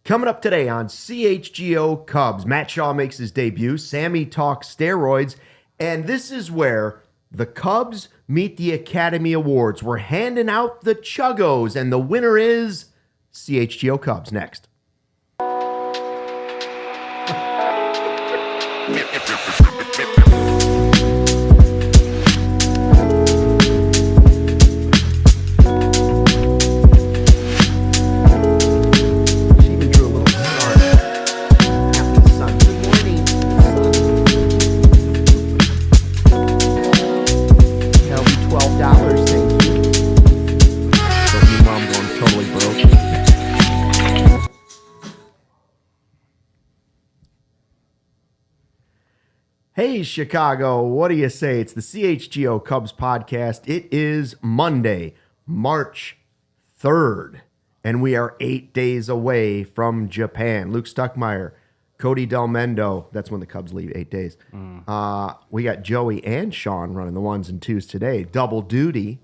Coming up today on CHGO Cubs, Matt Shaw makes his debut, Sammy talks steroids, and this is where the Cubs meet the Academy Awards. We're handing out the Chuggos, and the winner is CHGO Cubs. Next. Hey, Chicago, what do you say? It's the CHGO Cubs Podcast. It is Monday, March 3rd, and we are 8 days away from Japan. Luke Stuckmeyer, Cody Delmendo, that's when the Cubs leave, 8 days. We got Joey and Sean running the ones and twos today. Double duty.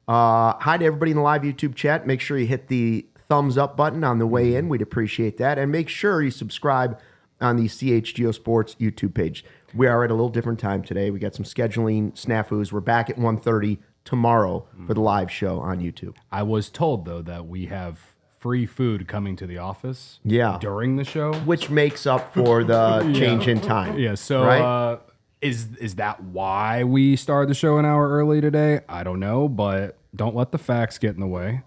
Hi to everybody in the live YouTube chat. Make sure you hit the thumbs up button on the way in. We'd appreciate that. And make sure you subscribe on the CHGO Sports YouTube page. We are at a little different time today. We got some scheduling snafus. We're back at 1:30 tomorrow for the live show on YouTube. I was told, though, that we have free food coming to the office during the show. Which makes up for the change in time. Yeah, so right? Is that why we started the show an hour early today? I don't know, but don't let the facts get in the way.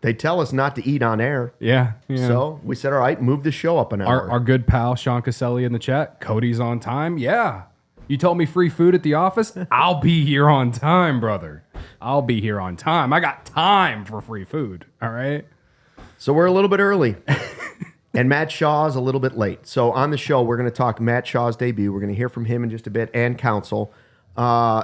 They tell us not to eat on air. Yeah. So we said, all right, move the show up an hour. Our good pal, Sean Caselli in the chat. Cody's on time. Yeah. You told me free food at the office? I'll be here on time, brother. I'll be here on time. I got time for free food. All right? So we're a little bit early. And Matt Shaw's a little bit late. So on the show, we're going to talk Matt Shaw's debut. We're going to hear from him in just a bit and counsel.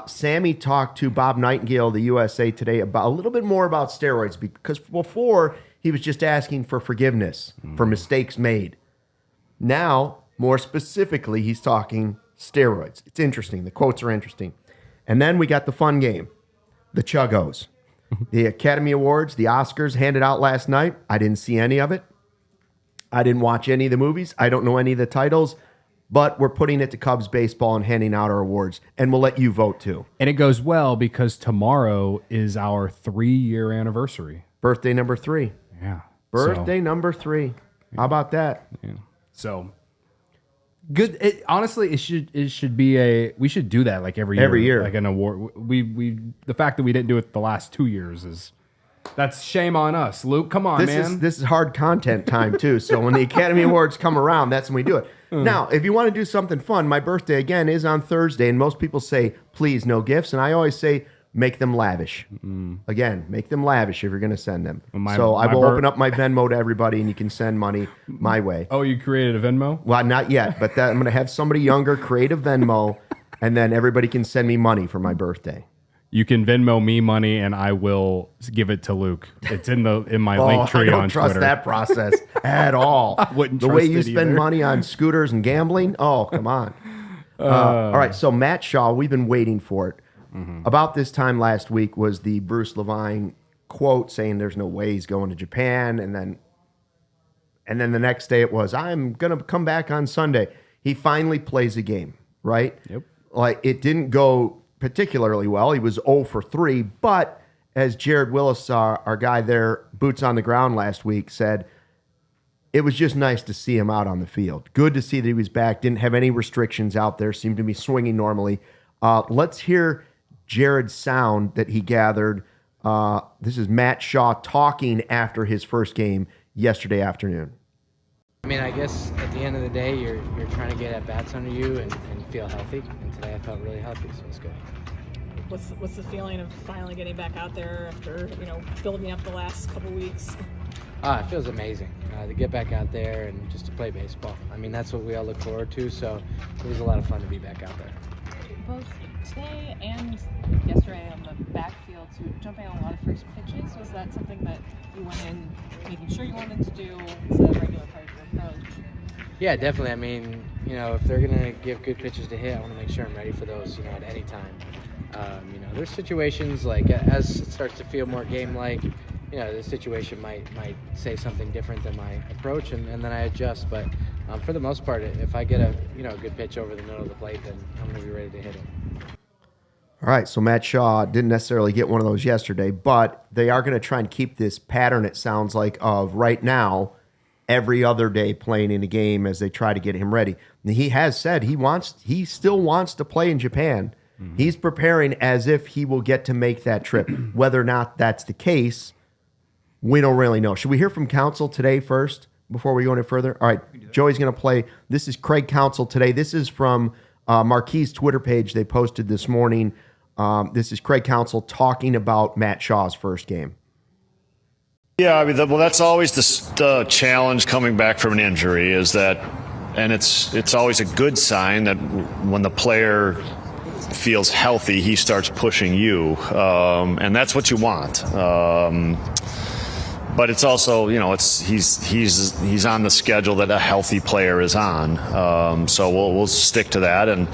Sammy talked to Bob Nightingale of the USA Today about a little bit more about steroids, because before he was just asking for forgiveness for mistakes made. Now, more specifically, he's talking steroids. It's interesting. The quotes are interesting. And then we got the fun game, the Chuggos. The Academy Awards, the Oscars handed out last night. I didn't see any of it. I didn't watch any of the movies. I don't know any of the titles. But we're putting it to Cubs baseball and handing out our awards, and we'll let you vote too. And it goes well because tomorrow is our 3-year anniversary. Birthday number 3. Yeah. Birthday number 3. How about that? Yeah. So good. Honestly, it should be we should do that like every year. Like an award. We the fact that we didn't do it the last 2 years that's shame on us. Luke, come on, man. This is hard content time too. So when the Academy Awards come around, that's when we do it. Now, if you want to do something fun, my birthday, again, is on Thursday, and most people say, please, no gifts. And I always say, make them lavish. Again, make them lavish if you're going to send them. So I will open up my Venmo to everybody, and you can send money my way. Oh, you created a Venmo? Well, not yet, but I'm going to have somebody younger create a Venmo, and then everybody can send me money for my birthday. You can Venmo me money, and I will give it to Luke. It's in my link tree on Twitter. I don't trust that process at all. I wouldn't the trust way you it spend either. money on scooters and gambling. Oh, come on. All right, so Matt Shaw, we've been waiting for it. About this time last week was the Bruce Levine quote saying there's no way he's going to Japan, and then the next day it was, I'm going to come back on Sunday. He finally plays a game, right? Yep. Like, it didn't go particularly well. He was 0 for 3, but as Jared Willis, our guy there, boots on the ground last week, said, it was just nice to see him out on the field. Good to see that he was back. Didn't have any restrictions out there. Seemed to be swinging normally. Let's hear Jared's sound that he gathered. This is Matt Shaw talking after his first game yesterday afternoon. I mean, I guess at the end of the day, you're trying to get at-bats under you and feel healthy. And today I felt really healthy, so it's good. What's the feeling of finally getting back out there after, building up the last couple weeks? It feels amazing to get back out there and just to play baseball. I mean, that's what we all look forward to, so it was a lot of fun to be back out there. Both today and yesterday on the backfield, jumping on a lot of first pitches, was that something that you went in making sure you wanted to do as a regular part of your approach? Yeah, definitely. I mean, if they're going to give good pitches to hit, I want to make sure I'm ready for those, at any time. There's situations like as it starts to feel more game-like, the situation might say something different than my approach, and then I adjust. But for the most part, if I get a good pitch over the middle of the plate, then I'm going to be ready to hit it. All right, so Matt Shaw didn't necessarily get one of those yesterday, but they are going to try and keep this pattern, it sounds like, of right now, every other day playing in a game as they try to get him ready. And he has said he still wants to play in Japan. Mm-hmm. He's preparing as if he will get to make that trip. Whether or not that's the case, we don't really know. Should we hear from Counsell today first before we go any further? All right, Joey's going to play. This is Craig Counsell today. This is from Marquis' Twitter page they posted this morning. This is Craig Counsell talking about Matt Shaw's first game. Yeah, I mean, that's always the challenge coming back from an injury is that, and it's always a good sign that when the player feels healthy, he starts pushing you, and that's what you want. But it's also, he's on the schedule that a healthy player is on. So we'll stick to that and.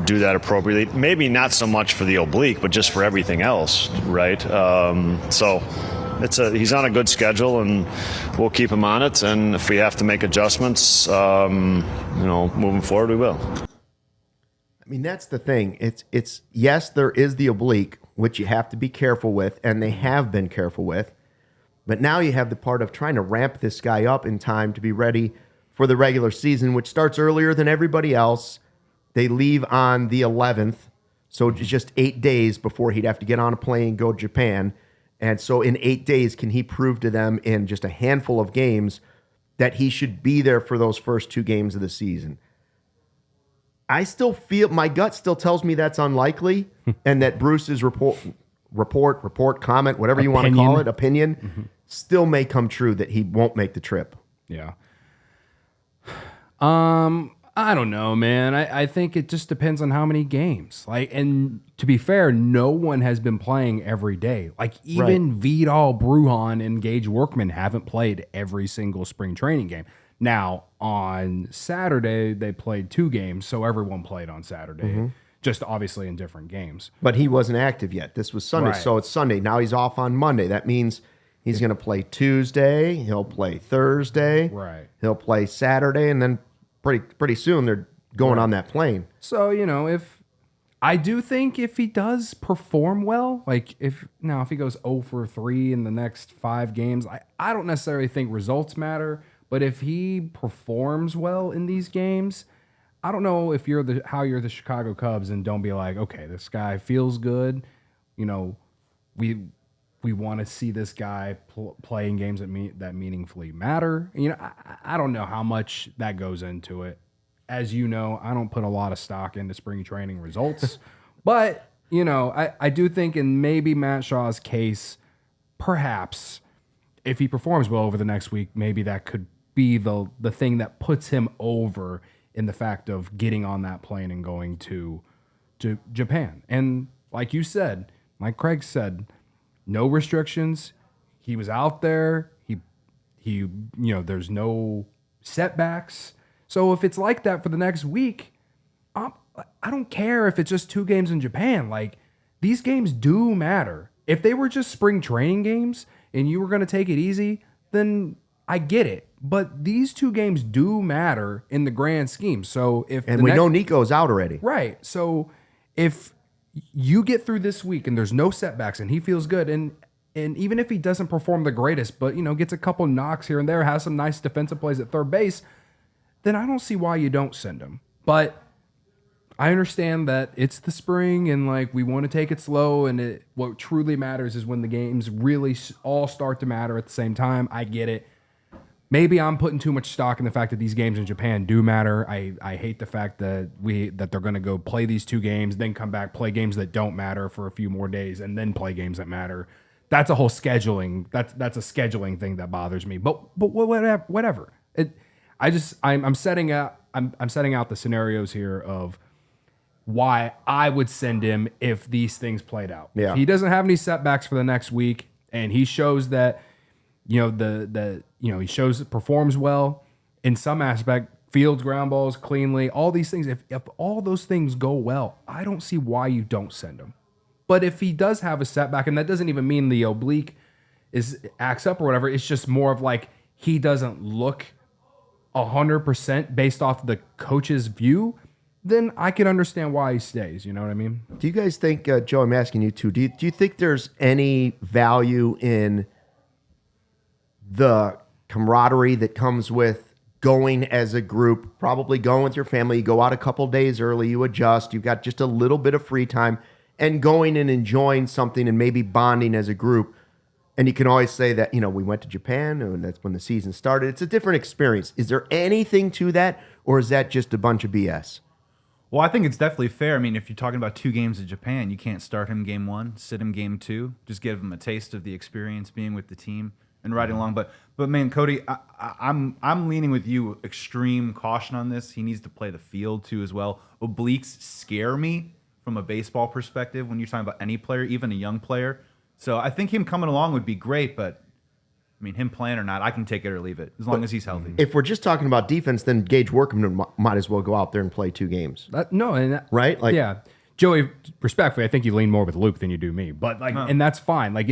Do that appropriately. Maybe not so much for the oblique, but just for everything else, right? So he's on a good schedule, and we'll keep him on it. And if we have to make adjustments, moving forward, we will. I mean, that's the thing. It's yes, there is the oblique, which you have to be careful with, and they have been careful with. But now you have the part of trying to ramp this guy up in time to be ready for the regular season, which starts earlier than everybody else. They leave on the 11th, so it's just 8 days before he'd have to get on a plane and go to Japan. And so in 8 days, can he prove to them in just a handful of games that he should be there for those first 2 games of the season? I still feel, my gut still tells me that's unlikely, and that Bruce's report, comment, whatever you want to call it, opinion, still may come true that he won't make the trip. Yeah. I don't know, man. I think it just depends on how many games. And to be fair, no one has been playing every day. Even Vidal, Brujan, and Gage Workman haven't played every single spring training game. Now, on Saturday, they played 2 games, so everyone played on Saturday, just obviously in different games. But he wasn't active yet. This was Sunday, so it's Sunday. Now he's off on Monday. That means he's going to play Tuesday. He'll play Thursday. Right. He'll play Saturday, and then pretty soon they're going on that plane. So, if I do think if he does perform well, if he goes 0 for 3 in the next 5 games, I don't necessarily think results matter, but if he performs well in these games, I don't know if you're the Chicago Cubs and don't be like, okay, this guy feels good. We want to see this guy playing games that meaningfully matter. I don't know how much that goes into it. As you know, I don't put a lot of stock into spring training results. But, I do think in maybe Matt Shaw's case, perhaps, if he performs well over the next week, maybe that could be the thing that puts him over in the fact of getting on that plane and going to Japan. And like you said, like Craig said, no restrictions. He was out there. He there's no setbacks. So if it's like that for the next week, I don't care if it's just 2 games in Japan. These games do matter. If they were just spring training games and you were going to take it easy, then I get it. But these 2 games do matter in the grand scheme. So we know Nico's out already. Right. So if you get through this week and there's no setbacks and he feels good, and even if he doesn't perform the greatest, but gets a couple knocks here and there, has some nice defensive plays at third base, then I don't see why you don't send him. But I understand that it's the spring and we want to take it slow, and what truly matters is when the games really all start to matter at the same time. I get it. Maybe I'm putting too much stock in the fact that these games in Japan do matter. I hate the fact that they're going to go play these 2 games, then come back, play games that don't matter for a few more days, and then play games that matter. That's a whole scheduling. That's a scheduling thing that bothers me. But whatever. I'm setting out the scenarios here of why I would send him if these things played out. Yeah. If he doesn't have any setbacks for the next week, and he shows that he shows it performs well in some aspect, fields ground balls cleanly, all these things. If all those things go well, I don't see why you don't send him. But if he does have a setback, and that doesn't even mean the oblique acts up or whatever, it's just more of like he doesn't look 100% based off the coach's view, then I can understand why he stays. You know what I mean? Do you guys think, Joe, I'm asking you too, do you think there's any value in the camaraderie that comes with going as a group, probably going with your family, you go out a couple days early, you adjust, you've got just a little bit of free time, and going and enjoying something and maybe bonding as a group? And you can always say that, we went to Japan and that's when the season started. It's a different experience. Is there anything to that, or is that just a bunch of BS? Well, I think it's definitely fair. I mean, if you're talking about 2 games in Japan, you can't start him game 1, sit him game 2, just give him a taste of the experience being with the team and riding along. But man, Cody, I'm leaning with you, extreme caution on this. He needs to play the field too as well. Obliques scare me from a baseball perspective when you're talking about any player, even a young player. So I think him coming along would be great, but I mean, him playing or not, I can take it or leave it as long as he's healthy. If we're just talking about defense, then Gage Workman might as well go out there and play 2 games. Right? Like, yeah. Joey, respectfully, I think you lean more with Luke than you do me, but and that's fine. Like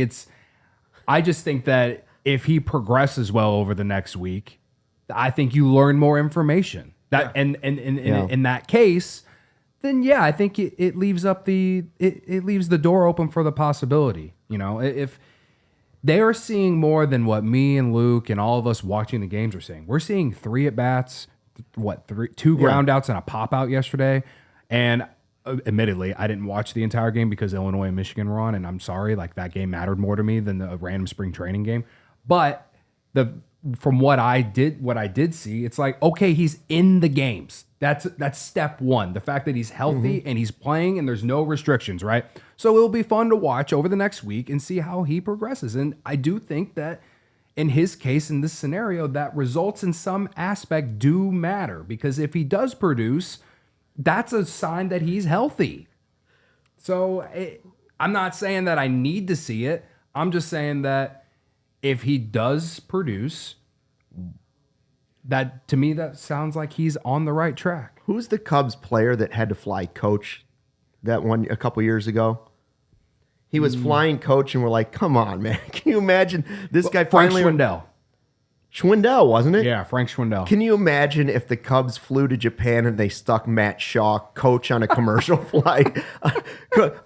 I just think that if he progresses well over the next week, I think you learn more information. In that case, then I think it leaves it leaves the door open for the possibility. If they are seeing more than what me and Luke and all of us watching the games are seeing. We're seeing 3 at-bats, 2 ground outs and a pop-out yesterday. And admittedly, I didn't watch the entire game because Illinois and Michigan were on, and I'm sorry, that game mattered more to me than the random spring training game. But from what I did see, it's like, okay, he's in the games. That's step 1. The fact that he's healthy and he's playing and there's no restrictions, right? So it'll be fun to watch over the next week and see how he progresses. And I do think that in his case, in this scenario, that results in some aspect do matter, because if he does produce, that's a sign that he's healthy. So I'm not saying that I need to see it. I'm just saying that if he does produce, that to me, that sounds like he's on the right track. Who's the Cubs player that had to fly coach that one a couple years ago? He was flying coach, and we're like, come on, man. Can you imagine this guy finally... Frank Schwindel. Schwindel, wasn't it? Yeah, Frank Schwindel. Can you imagine if the Cubs flew to Japan and they stuck Matt Shaw coach on a commercial flight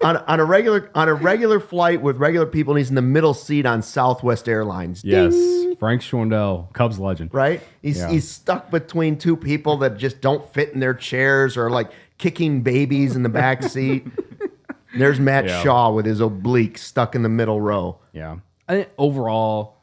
on a regular flight with regular people, and he's in the middle seat on Southwest Airlines? Yes, Ding! Frank Schwindel, Cubs legend. Right? He's stuck between 2 people that just don't fit in their chairs, or like kicking babies in the back seat. There's Matt Shaw with his oblique stuck in the middle row. Yeah. Overall,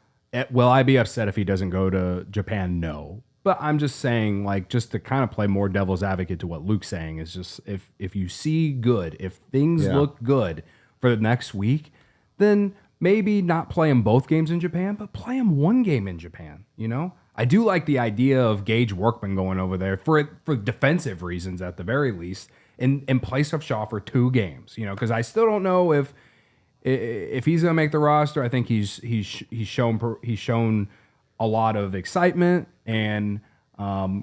will I be upset if he doesn't go to Japan? No. But I'm just saying, just to kind of play more devil's advocate to what Luke's saying, is just if you see good, if things look good for the next week, then maybe not play him both games in Japan, but play him 1 game in Japan, I do like the idea of Gage Workman going over there for defensive reasons at the very least, in place of Shaw for 2 games, because I still don't know if he's going to make the roster. I think he's shown a lot of excitement and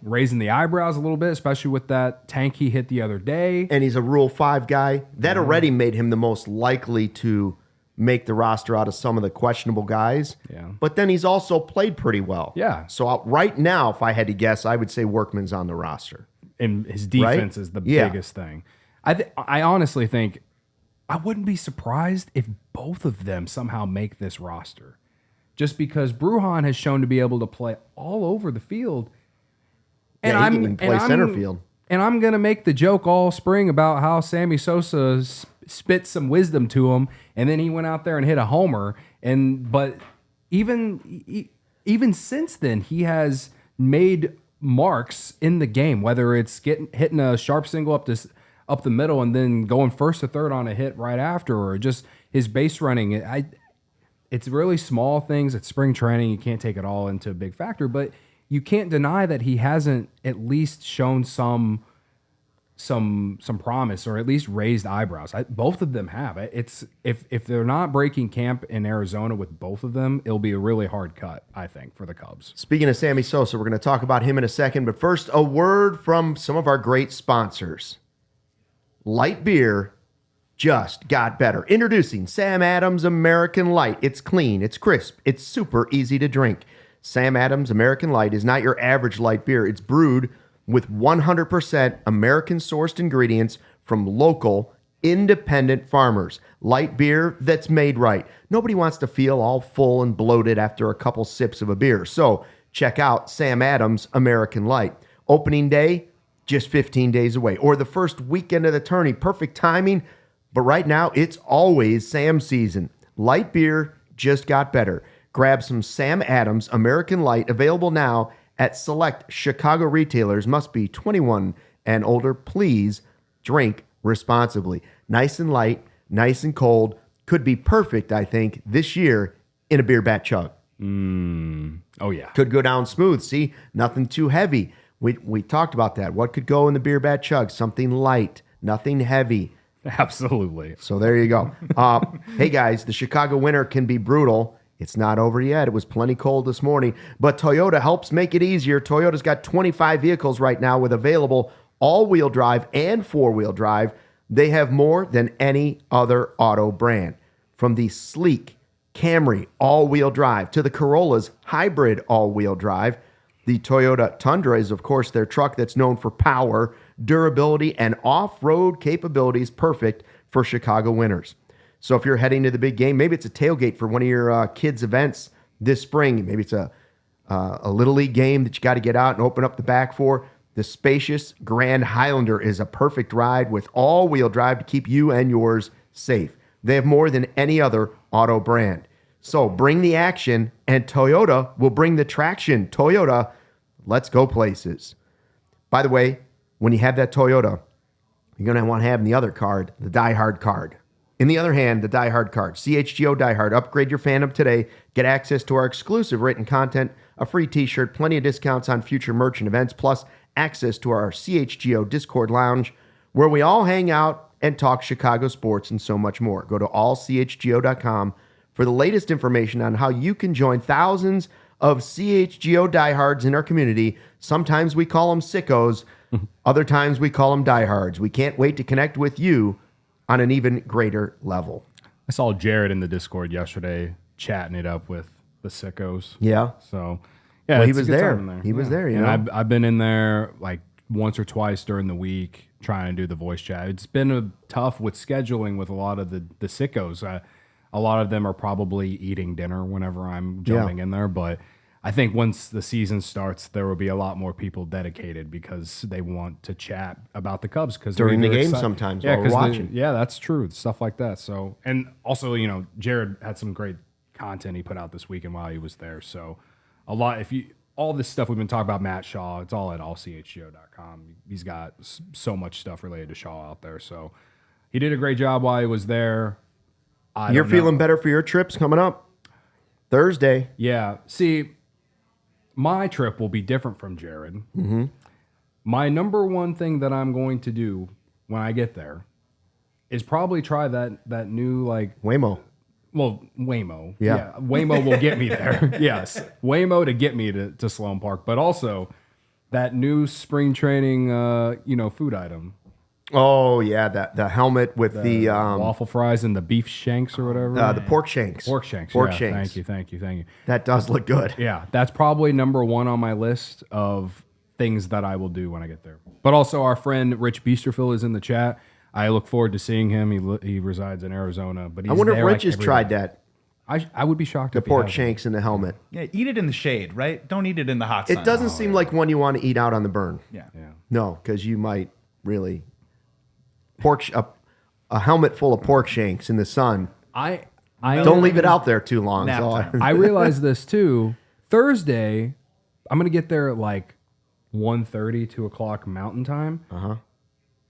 raising the eyebrows a little bit, especially with that tank he hit the other day. And he's a Rule 5 guy. That already made him the most likely to make the roster out of some of the questionable guys. Yeah. But then he's also played pretty well. Yeah. So right now, if I had to guess, I would say Workman's on the roster. And his defense is the biggest thing. I honestly think I wouldn't be surprised if both of them somehow make this roster, just because Brujan has shown to be able to play all over the field. And he can play center field. And I'm going to make the joke all spring about how Sammy Sosa spit some wisdom to him, and then he went out there and hit a homer. But even since then, he has made marks in the game, whether it's hitting a sharp single up the middle and then going first to third on a hit right after, or just his base running. It's really small things at spring training. You can't take it all into a big factor, but you can't deny that he hasn't at least shown some promise, or at least raised eyebrows. Both of them have. It's if they're not breaking camp in Arizona with both of them, it'll be a really hard cut, I think, for the Cubs. Speaking of Sammy Sosa, we're going to talk about him in a second, but first, a word from some of our great sponsors. Light beer, just got better. Introducing Sam Adams American Light. It's clean, it's crisp, it's super easy to drink. Sam Adams American Light is not your average light beer. It's brewed with 100% American-sourced ingredients from local, independent farmers. Light beer that's made right. Nobody wants to feel all full and bloated after a couple sips of a beer. So check out Sam Adams American Light. Opening day, just 15 days away. Or the first weekend of the tourney. Perfect timing. But right now, it's always Sam season. Light beer just got better. Grab some Sam Adams American Light, available now at select Chicago retailers. Must be 21 and older. Please drink responsibly. Nice and light, nice and cold. Could be perfect, I think, this year in a beer bat chug. Oh, yeah. Could go down smooth. See, nothing too heavy. We talked about that. What could go in the beer bat chug? Something light, nothing heavy. Absolutely. So there you go. Hey, guys, the Chicago winter can be brutal. It's not over yet. It was plenty cold this morning, but Toyota helps make it easier. Toyota's got 25 vehicles right now with available all-wheel drive and four-wheel drive. They have more than any other auto brand. From the sleek Camry all-wheel drive to the Corolla's hybrid all-wheel drive. The Toyota Tundra is, of course, their truck that's known for power, durability, and off-road capabilities, perfect for Chicago winters. So if you're heading to the big game, maybe it's a tailgate for one of your kids' events this spring. Maybe it's a Little League game that you got to get out and open up the back for. The spacious Grand Highlander is a perfect ride with all-wheel drive to keep you and yours safe. They have more than any other auto brand. So bring the action, and Toyota will bring the traction. Toyota, let's go places. By the way, when you have that Toyota, you're going to want to have in the other card, the Die Hard card. In the other hand, the Die Hard card. CHGO Die Hard. Upgrade your fandom today. Get access to our exclusive written content, a free t-shirt, plenty of discounts on future merch and events, plus access to our CHGO Discord lounge, where we all hang out and talk Chicago sports and so much more. Go to allchgo.com for the latest information on how you can join thousands of CHGO diehards in our community. Sometimes we call them sickos. Other times we call them diehards. We can't wait to connect with you on an even greater level. I saw Jared in the Discord yesterday chatting it up with the sickos. Yeah. So, yeah, well, he was there. He was there, you know. And I've been in there like once or twice during the week trying to do the voice chat. It's been tough with scheduling with a lot of the sickos. A lot of them are probably eating dinner whenever I'm jumping in there, but I think once the season starts, there will be a lot more people dedicated because they want to chat about the Cubs because during the game sometimes while we're watching. Yeah, that's true. Stuff like that. So, and also, you know, Jared had some great content he put out this weekend while he was there. So, all this stuff we've been talking about, Matt Shaw, it's all at allchgo.com. He's got so much stuff related to Shaw out there. So, he did a great job while he was there. You're feeling better for your trips coming up Thursday. Yeah. See, my trip will be different from Jared. Mm-hmm. My number one thing that I'm going to do when I get there is probably try that new like Waymo. Well, Waymo. Yeah. Waymo will get me there. Yes. Waymo to get me to Sloan Park, but also that new spring training food item. Oh, yeah, the helmet with the waffle fries and the beef shanks or whatever. The pork shanks. Pork shanks. Shanks. Thank you. That does look good. Yeah, that's probably number one on my list of things that I will do when I get there. But also our friend Rich Biesterfield is in the chat. I look forward to seeing him. He resides in Arizona, but he's I wonder there if Rich has tried that. I would be shocked if the pork shanks in the helmet. Yeah, eat it in the shade, right? Don't eat it in the hot sun. It doesn't seem like one you want to eat out on the burn. Yeah. No, because you might really a helmet full of pork shanks in the sun. I don't leave it out there too long. I realized this too. Thursday, I'm gonna get there at like 1:30, 2 o'clock Mountain Time.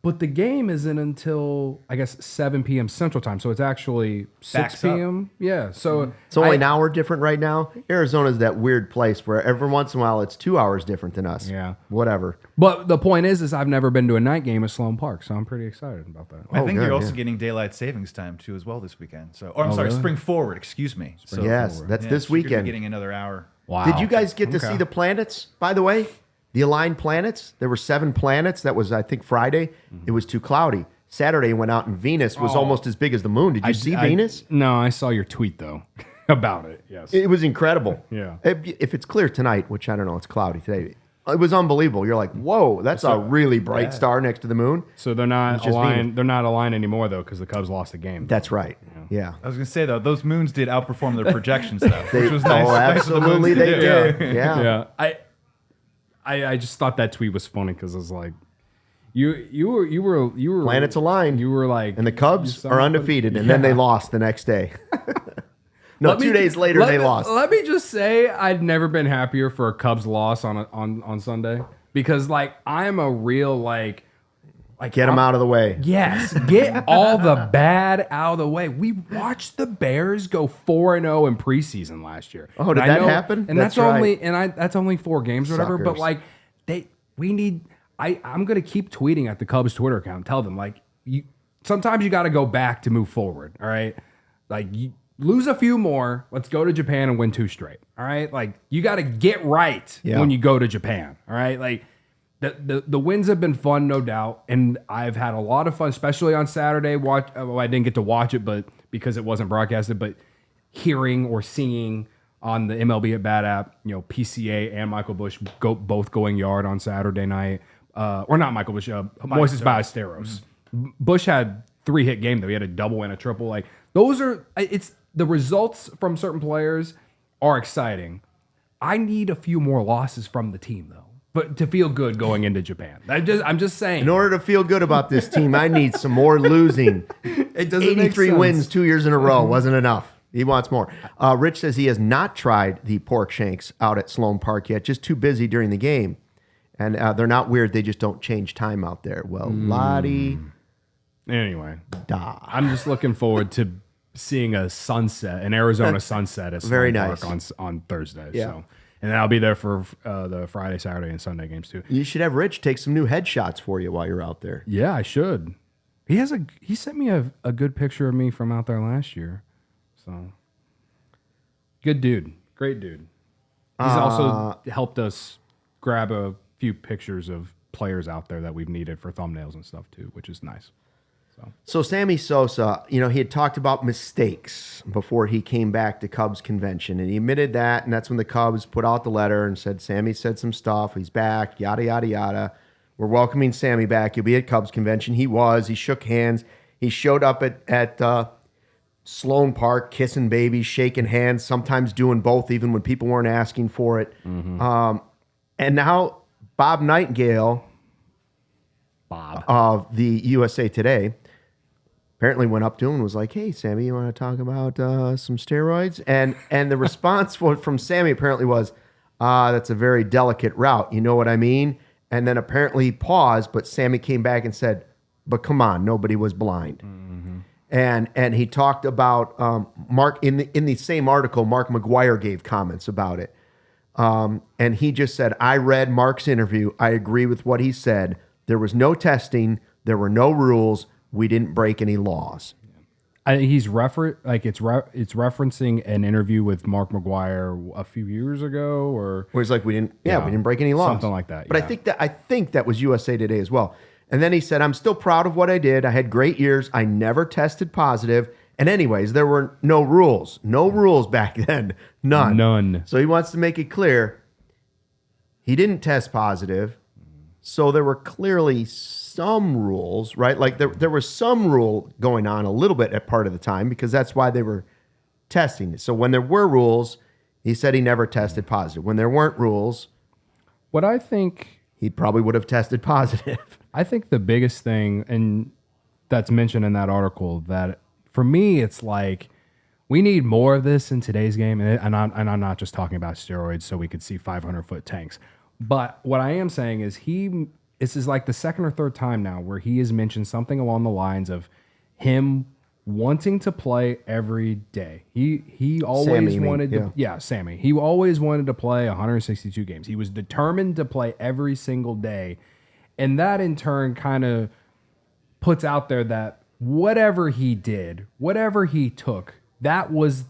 But the game isn't until, I guess, 7 p.m. Central Time. So it's actually 6 p.m. Yeah. So it's only an hour different right now. Arizona's that weird place where every once in a while it's 2 hours different than us. Yeah. Whatever. But the point is I've never been to a night game at Sloan Park. So I'm pretty excited about that. I think you're also getting daylight savings time, too, as well this weekend. So, I'm sorry, really? spring forward, excuse me. That's this so weekend. You're getting another hour. Wow. Did you guys get to see the planets, by the way? The aligned planets? There were 7 planets. That was, I think, Friday. It was too cloudy. Saturday went out, and Venus was almost as big as the moon. Did you see Venus? No, I saw your tweet though about it. Yes, it was incredible. Yeah. If it's clear tonight, which I don't know, it's cloudy today. It was unbelievable. You're like, whoa, that's a really bright star next to the moon. So they're not aligned. They're not aligned anymore though, because the Cubs lost the game. That's right. Yeah. I was gonna say though, those moons did outperform their projections though, which was nice. Oh, absolutely, they did. Yeah. I just thought that tweet was funny because I was like, you were planets aligned. You were like, and the Cubs are undefeated, and then they lost the next day. No, 2 days later they lost. Let me just say, I'd never been happier for a Cubs loss on Sunday because like I'm a real like get them out of the way. Yes, get all the bad out of the way. We watched the Bears go 4-0 in preseason last year. Oh, did that happen? And that's only 4 games or whatever. Suckers. But like I'm gonna keep tweeting at the Cubs Twitter account. Tell them like sometimes you got to go back to move forward. All right, like you lose a few more. Let's go to Japan and win 2 straight. All right, like you got to get right when you go to Japan. All right, like. The wins have been fun, no doubt, and I've had a lot of fun, especially on Saturday. I didn't get to watch it, but because it wasn't broadcasted, but hearing or seeing on the MLB at Bat app, PCA and Michael Busch both going yard on Saturday night, or not Michael Busch, Moises Ballesteros. Busch had 3-hit game though. He had a double and a triple. Like it's the results from certain players are exciting. I need a few more losses from the team though. But to feel good going into Japan. I'm just saying. In order to feel good about this team, I need some more losing. It doesn't 83 wins 2 years in a row wasn't enough. He wants more. Rich says he has not tried the pork shanks out at Sloan Park yet, just too busy during the game. And they're not weird. They just don't change time out there. Well, Lottie. Anyway, I'm just looking forward to seeing an Arizona sunset at Sloan Park on Thursday. Yeah. So. And then I'll be there for the Friday, Saturday, and Sunday games too. You should have Rich take some new headshots for you while you're out there. Yeah, I should. He sent me a good picture of me from out there last year. So good dude, great dude. He's also helped us grab a few pictures of players out there that we've needed for thumbnails and stuff too, which is nice. So Sammy Sosa, he had talked about mistakes before he came back to Cubs convention, and he admitted that, and that's when the Cubs put out the letter and said, Sammy said some stuff, he's back, yada, yada, yada. We're welcoming Sammy back. He'll be at Cubs convention. He was. He shook hands. He showed up at Sloan Park, kissing babies, shaking hands, sometimes doing both, even when people weren't asking for it. Mm-hmm. And now Bob Nightingale of the USA Today apparently went up to him and was like, hey, Sammy, you want to talk about some steroids? And the response from Sammy apparently was, that's a very delicate route. You know what I mean? And then apparently he paused, but Sammy came back and said, but come on, nobody was blind. Mm-hmm. And he talked about Mark, in the same article, Mark McGwire gave comments about it. And he just said, I read Mark's interview. I agree with what he said. There was no testing. There were no rules. We didn't break any laws. It's referencing an interview with Mark McGwire a few years ago, or where he's like, we didn't break any laws, something like that. But yeah. I think that was USA Today as well. And then he said, I'm still proud of what I did. I had great years. I never tested positive. And anyways, there were no rules back then, none. So he wants to make it clear he didn't test positive. So there were clearly some rules, right? Like there was some rule going on a little bit at part of the time because that's why they were testing it. So when there were rules, he said he never tested positive. When there weren't rules, what I think he probably would have tested positive. I think the biggest thing, and that's mentioned in that article, that for me, it's like we need more of this in today's game. And I'm not just talking about steroids so we could see 500-foot tanks. But what I am saying is this is like the second or third time now where he has mentioned something along the lines of him wanting to play every day. He always wanted to, Sammy. He always wanted to play 162 games. He was determined to play every single day. And that in turn kind of puts out there that whatever he did, whatever he took, that was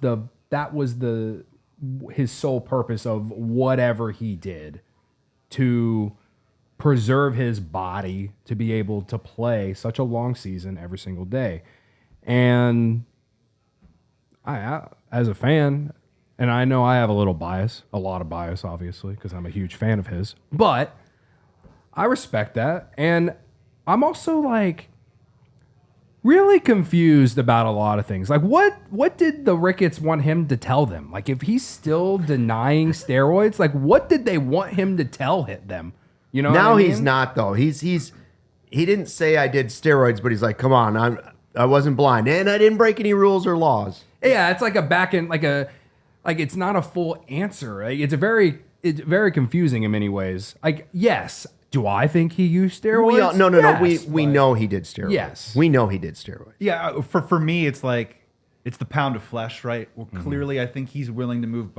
his sole purpose of whatever he did to preserve his body to be able to play such a long season every single day. And I as a fan, and I know I have a lot of bias, obviously, because I'm a huge fan of his, but I respect that. And I'm also like really confused about a lot of things. Like what did the Ricketts want him to tell them? Like if he's still denying steroids, like what did they want him to tell them? You know, now what I mean? he's not though. He didn't say I did steroids, but he's like, come on, I wasn't blind and I didn't break any rules or laws. Yeah, it's like a back end, like it's not a full answer. Like it's very confusing in many ways. Like yes. Do I think he used steroids? No. Yes, We know he did steroids. Yes. We know he did steroids. Yeah, for me, it's like it's the pound of flesh, right? Well, clearly, I think he's willing to move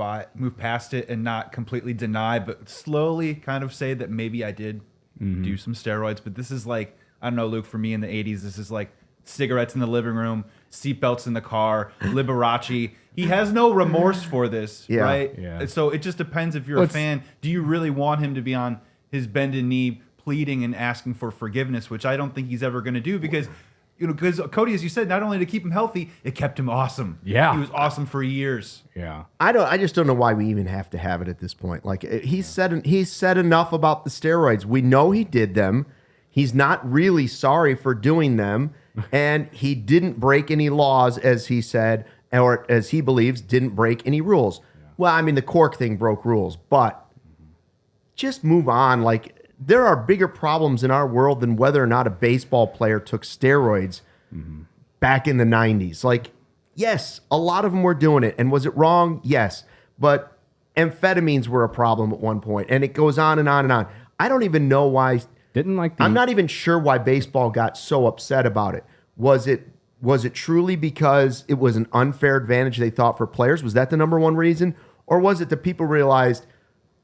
past it and not completely deny, but slowly kind of say that maybe I did do some steroids. But this is like, I don't know, Luke, for me in the 80s, this is like cigarettes in the living room, seatbelts in the car, Liberace. He has no remorse for this, right? Yeah. So it just depends if you're a fan. Do you really want him to be on his bended knee pleading and asking for forgiveness, which I don't think he's ever going to do because Cody, as you said, not only to keep him healthy, it kept him awesome. Yeah. He was awesome for years. Yeah. I just don't know why we even have to have it at this point. Like he's said enough about the steroids. We know he did them. He's not really sorry for doing them, and he didn't break any laws, as he said, or as he believes, didn't break any rules. Yeah. Well, I mean, the cork thing broke rules, but just move on. Like there are bigger problems in our world than whether or not a baseball player took steroids back in the 90s. Like, yes, a lot of them were doing it. And was it wrong? Yes. But amphetamines were a problem at one point, and it goes on and on and on. I don't even know why. I'm not even sure why baseball got so upset about it. Was it truly because it was an unfair advantage they thought for players? Was that the number one reason? Or was it that people realized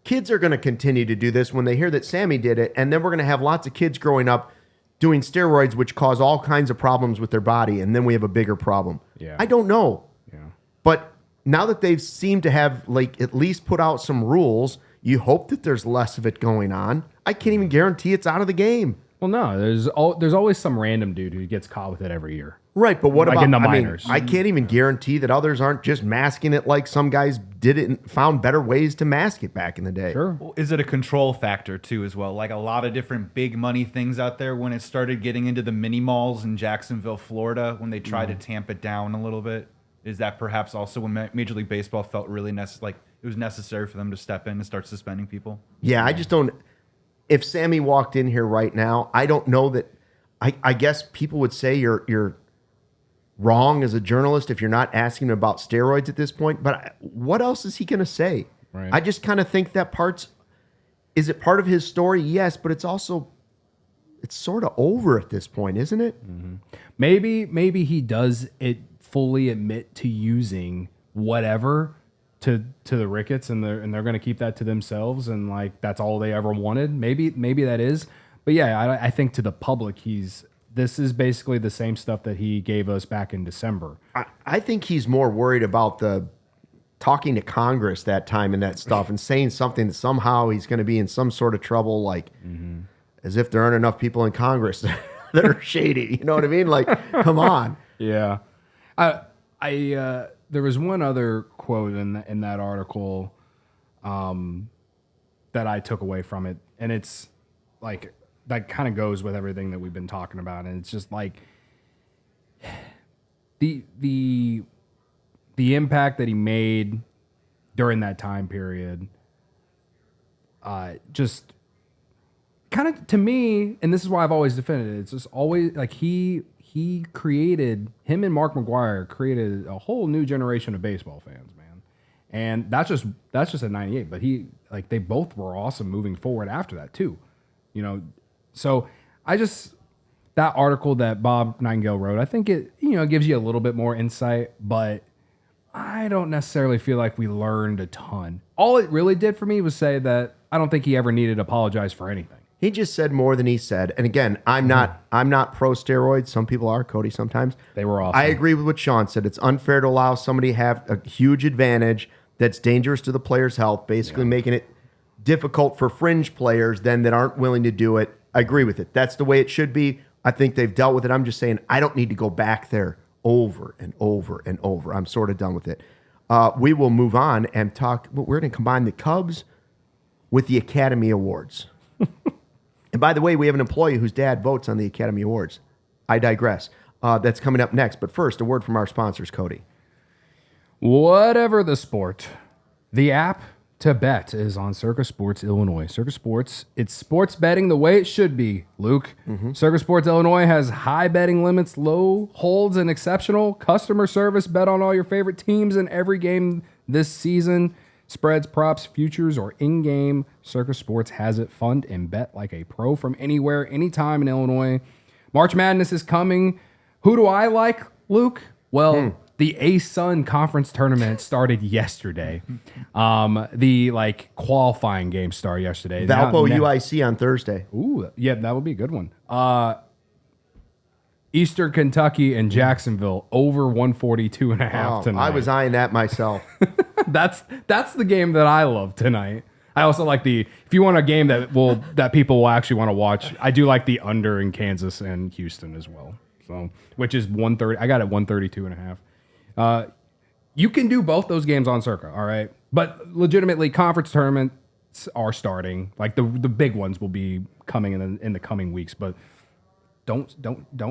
kids are going to continue to do this when they hear that Sammy did it, and then we're going to have lots of kids growing up doing steroids, which cause all kinds of problems with their body, and then we have a bigger problem. Yeah. I don't know. Yeah. But now that they've seemed to have like at least put out some rules, you hope that there's less of it going on. I can't even guarantee it's out of the game. Well, no, there's always some random dude who gets caught with it every year. Right, but what like about in the minors? I can't even guarantee that others aren't just masking it like some guys did it and found better ways to mask it back in the day. Sure. Well, is it a control factor too as well? Like a lot of different big money things out there when it started getting into the mini malls in Jacksonville, Florida, when they tried to tamp it down a little bit. Is that perhaps also when Major League Baseball felt really like it was necessary for them to step in and start suspending people? Yeah, I just don't. If Sammy walked in here right now, I don't know that. I guess people would say you're wrong as a journalist if you're not asking him about steroids at this point. But what else is he going to say? Right. I just kind of think that is it part of his story? Yes, but it's sort of over at this point, isn't it? Mm-hmm. Maybe he does it fully admit to using whatever to the Ricketts, and they're going to keep that to themselves, and like that's all they ever wanted. Maybe that is. But yeah, I think to the public, this is basically the same stuff that he gave us back in December. I think he's more worried about the talking to Congress that time and that stuff and saying something that somehow he's going to be in some sort of trouble, like as if there aren't enough people in Congress that are shady. You know what I mean? Like, come on. Yeah. There was one other quote in that article that I took away from it, and it's like that kind of goes with everything that we've been talking about, and it's just like the impact that he made during that time period just kind of, to me, and this is why I've always defended it, it's just always like him and Mark McGwire created a whole new generation of baseball fans, man. And that's just a 98, but they both were awesome moving forward after that too. You know, so that article that Bob Nightingale wrote, I think it gives you a little bit more insight, but I don't necessarily feel like we learned a ton. All it really did for me was say that I don't think he ever needed to apologize for anything. He just said more than he said. And again, I'm not pro steroids. Some people are, Cody, sometimes. They were awesome. I agree with what Sean said. It's unfair to allow somebody to have a huge advantage that's dangerous to the player's health, basically making it difficult for fringe players then that aren't willing to do it. I agree with it. That's the way it should be. I think they've dealt with it. I'm just saying I don't need to go back there over and over and over. I'm sort of done with it. We will move on and talk. We're going to combine the Cubs with the Academy Awards. And by the way, we have an employee whose dad votes on the Academy Awards. I digress. That's coming up next. But first, a word from our sponsors, Cody. Whatever the sport, the app to bet is on Circa Sports Illinois. Circa Sports, it's sports betting the way it should be, Luke. Circa Sports Illinois has high betting limits, low holds, and exceptional customer service. Bet on all your favorite teams in every game this season. Spreads, props, futures, or in-game. Circa Sports has it. Fund and bet like a pro from anywhere, anytime in Illinois. March Madness is coming. Who do I like, Luke? Well, the A-Sun Conference Tournament started yesterday. The qualifying game started yesterday. Valpo UIC on Thursday. Ooh, yeah, that would be a good one. Eastern Kentucky and Jacksonville over 142.5 tonight. I was eyeing that myself. That's the game that I love tonight. I also like if you want a game that people will actually want to watch, I do like the under in Kansas and Houston as well. So, which is 130. I got it 132.5. You can do both those games on Circa, all right? But legitimately, conference tournaments are starting. Like the big ones will be coming in the coming weeks, but don't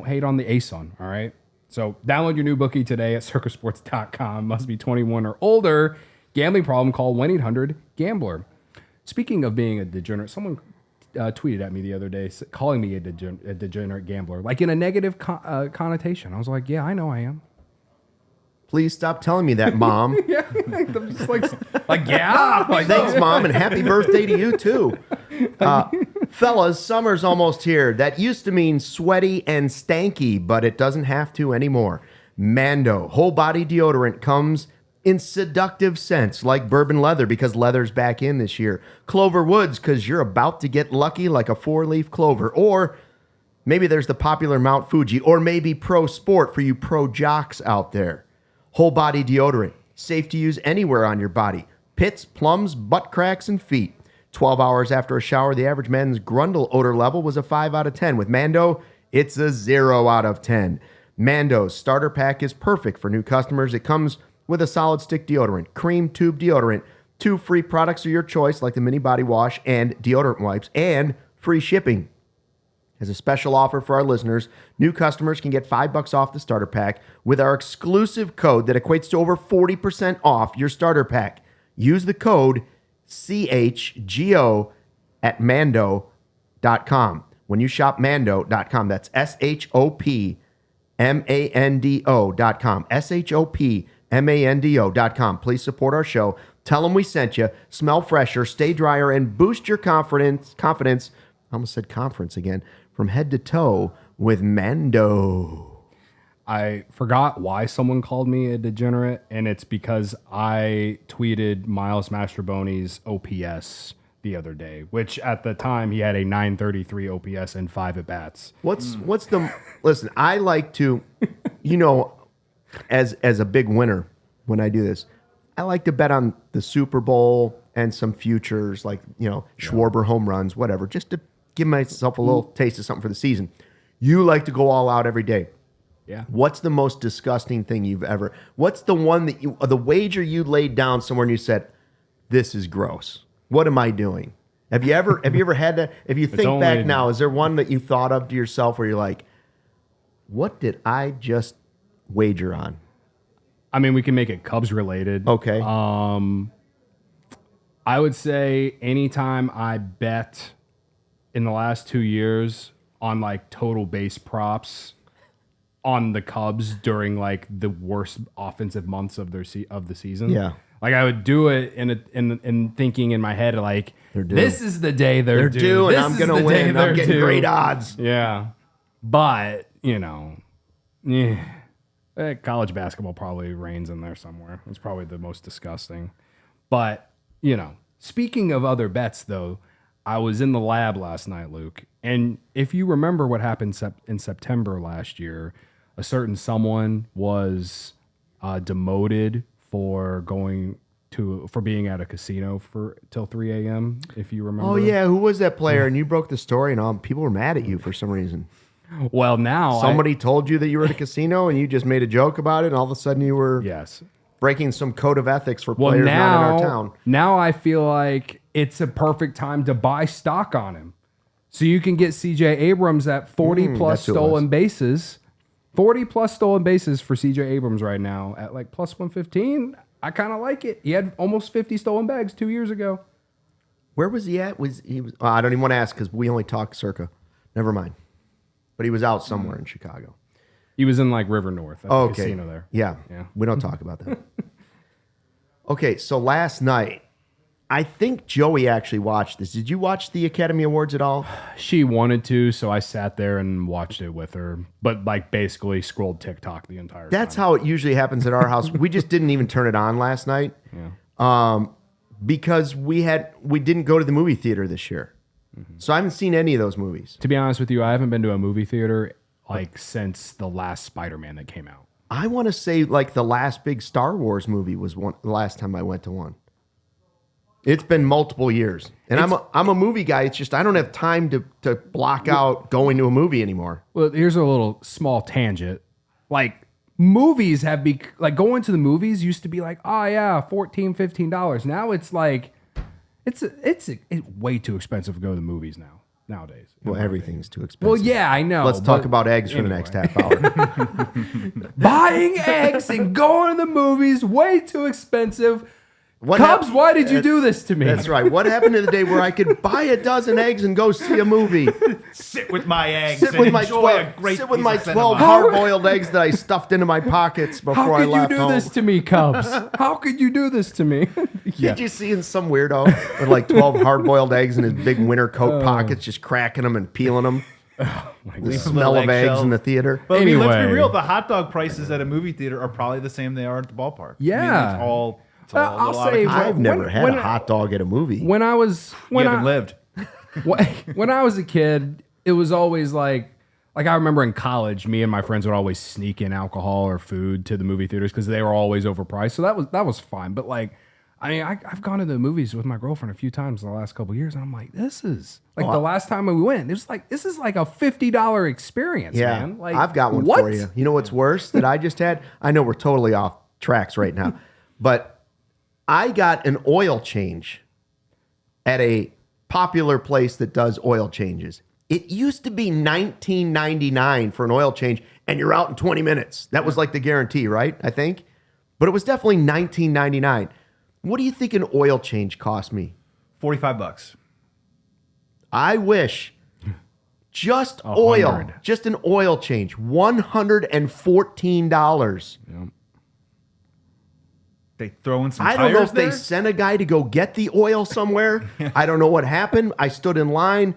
hate on the ASUN, all right? So download your new bookie today at circasports.com. Must be 21 or older. Gambling problem, call 1-800-GAMBLER. Speaking of being a degenerate, someone tweeted at me the other day calling me a degenerate gambler, like in a negative connotation. I was like, yeah, I know I am. Please stop telling me that, Mom. Yeah, I'm just yeah. Thanks, Mom, and happy birthday to you, too. Fellas, summer's almost here. That used to mean sweaty and stanky, but it doesn't have to anymore. Mando, whole body deodorant, comes in seductive scents like bourbon leather because leather's back in this year. Clover Woods because you're about to get lucky like a 4-leaf clover. Or maybe there's the popular Mount Fuji, or maybe Pro Sport for you pro jocks out there. Whole body deodorant, safe to use anywhere on your body. Pits, plums, butt cracks, and feet. 12 hours after a shower, the average men's grundle odor level was a 5 out of 10. With Mando, it's a 0 out of 10. Mando's starter pack is perfect for new customers. It comes with a solid stick deodorant, cream tube deodorant, 2 free products of your choice like the mini body wash and deodorant wipes, and free shipping. As a special offer for our listeners, new customers can get $5 off the starter pack with our exclusive code that equates to over 40% off your starter pack. Use the code CHGO at Mando.com. When you shop Mando.com, that's SHOPMANDO.com. SHOPMANDO.com. Please support our show. Tell them we sent you. Smell fresher, stay drier, and boost your confidence. I almost said conference again. From head to toe with Mando. I forgot why someone called me a degenerate, and it's because I tweeted Miles Mastrobuoni's OPS the other day, which at the time he had a 933 OPS and 5 at-bats. Listen, I like to, as a big winner when I do this, I like to bet on the Super Bowl and some futures like, Schwarber home runs, whatever, just to give myself a little taste of something for the season. You like to go all out every day. Yeah. What's the most disgusting thing you've ever? What's the one the wager you laid down somewhere and you said, "This is gross. What am I doing?" Have you ever had that? If you think back now, is there one that you thought of to yourself where you're like, "What did I just wager on?" I mean, we can make it Cubs related. Okay. I would say anytime I bet in the last 2 years on total base props on the Cubs during the worst offensive months of the season. Yeah. I would do it in thinking in my head this is the day they're due, and I'm going to win. I'm getting great odds. Yeah. But, college basketball probably reigns in there somewhere. It's probably the most disgusting. But, speaking of other bets though, I was in the lab last night, Luke, and if you remember what happened in September last year, a certain someone was demoted for going for being at a casino till 3 a.m. If you remember. Oh yeah, who was that player? And you broke the story, and all people were mad at you for some reason. Well, now somebody told you that you were at a casino, and you just made a joke about it, and all of a sudden you were breaking some code of ethics for players not in our town. Now I feel like it's a perfect time to buy stock on him, so you can get C.J. Abrams at 40 plus stolen bases. 40 plus stolen bases for C.J. Abrams right now at like plus 115. I kind of like it. He had almost 50 stolen bags 2 years ago. Where was he at? I don't even want to ask because we only talk circa. Never mind. But he was out somewhere in Chicago. He was in like River North at the casino there. Yeah. We don't talk about that. Okay, so last night, I think Joey actually watched this. Did you watch the Academy Awards at all? She wanted to, so I sat there and watched it with her. But like basically scrolled TikTok the entire time. That's how it usually happens at our house. We just didn't even turn it on last night. Because we didn't go to the movie theater this year. So I haven't seen any of those movies. To be honest with you, I haven't been to a movie theater like since the last Spider-Man that came out. I want to say like the last big Star Wars movie was the last time I went to one. It's been multiple years. And I'm a movie guy. It's just I don't have time to block out going to a movie anymore. Well, here's a little small tangent. Like movies going to the movies used to be like, oh yeah, $14, $15. Now it's like it's way too expensive to go to the movies nowadays. Well, everything's too expensive. Well, yeah, I know. Let's talk about eggs for the next half hour. Buying eggs and going to the movies, way too expensive. Cubs, why did you do this to me? That's right. What happened to the day where I could buy a dozen eggs and go see a movie? Sit with my eggs. Sit with my 12 hard-boiled eggs that I stuffed into my pockets before I left home. How could you do this to me, Cubs? How could you do this to me? Did you see some weirdo with like 12 hard-boiled eggs in his big winter coat pockets, just cracking them and peeling them? The smell of eggs in the theater. But anyway. Let's be real. The hot dog prices at a movie theater are probably the same they are at the ballpark. Yeah. It's all... I'll say I've never had a hot dog at a movie. When I was when you haven't lived. When I was a kid, it was always like I remember in college, me and my friends would always sneak in alcohol or food to the movie theaters because they were always overpriced. So that was fine. But like, I mean, I've gone to the movies with my girlfriend a few times in the last couple of years, and I'm like, this is like the last time we went. It was like this is like a $50 experience, man. Like, I've got one for you. You know what's worse that I just had? I know we're totally off tracks right now, but I got an oil change at a popular place that does oil changes. It used to be $19.99 for an oil change, and you're out in 20 minutes. That was like the guarantee, right? I think. But it was definitely $19.99. What do you think an oil change cost me? $45. I wish. Just oil. Just an oil change. $114. Yep. They throw in some tires. I don't know if they sent a guy to go get the oil somewhere. I don't know what happened. I stood in line.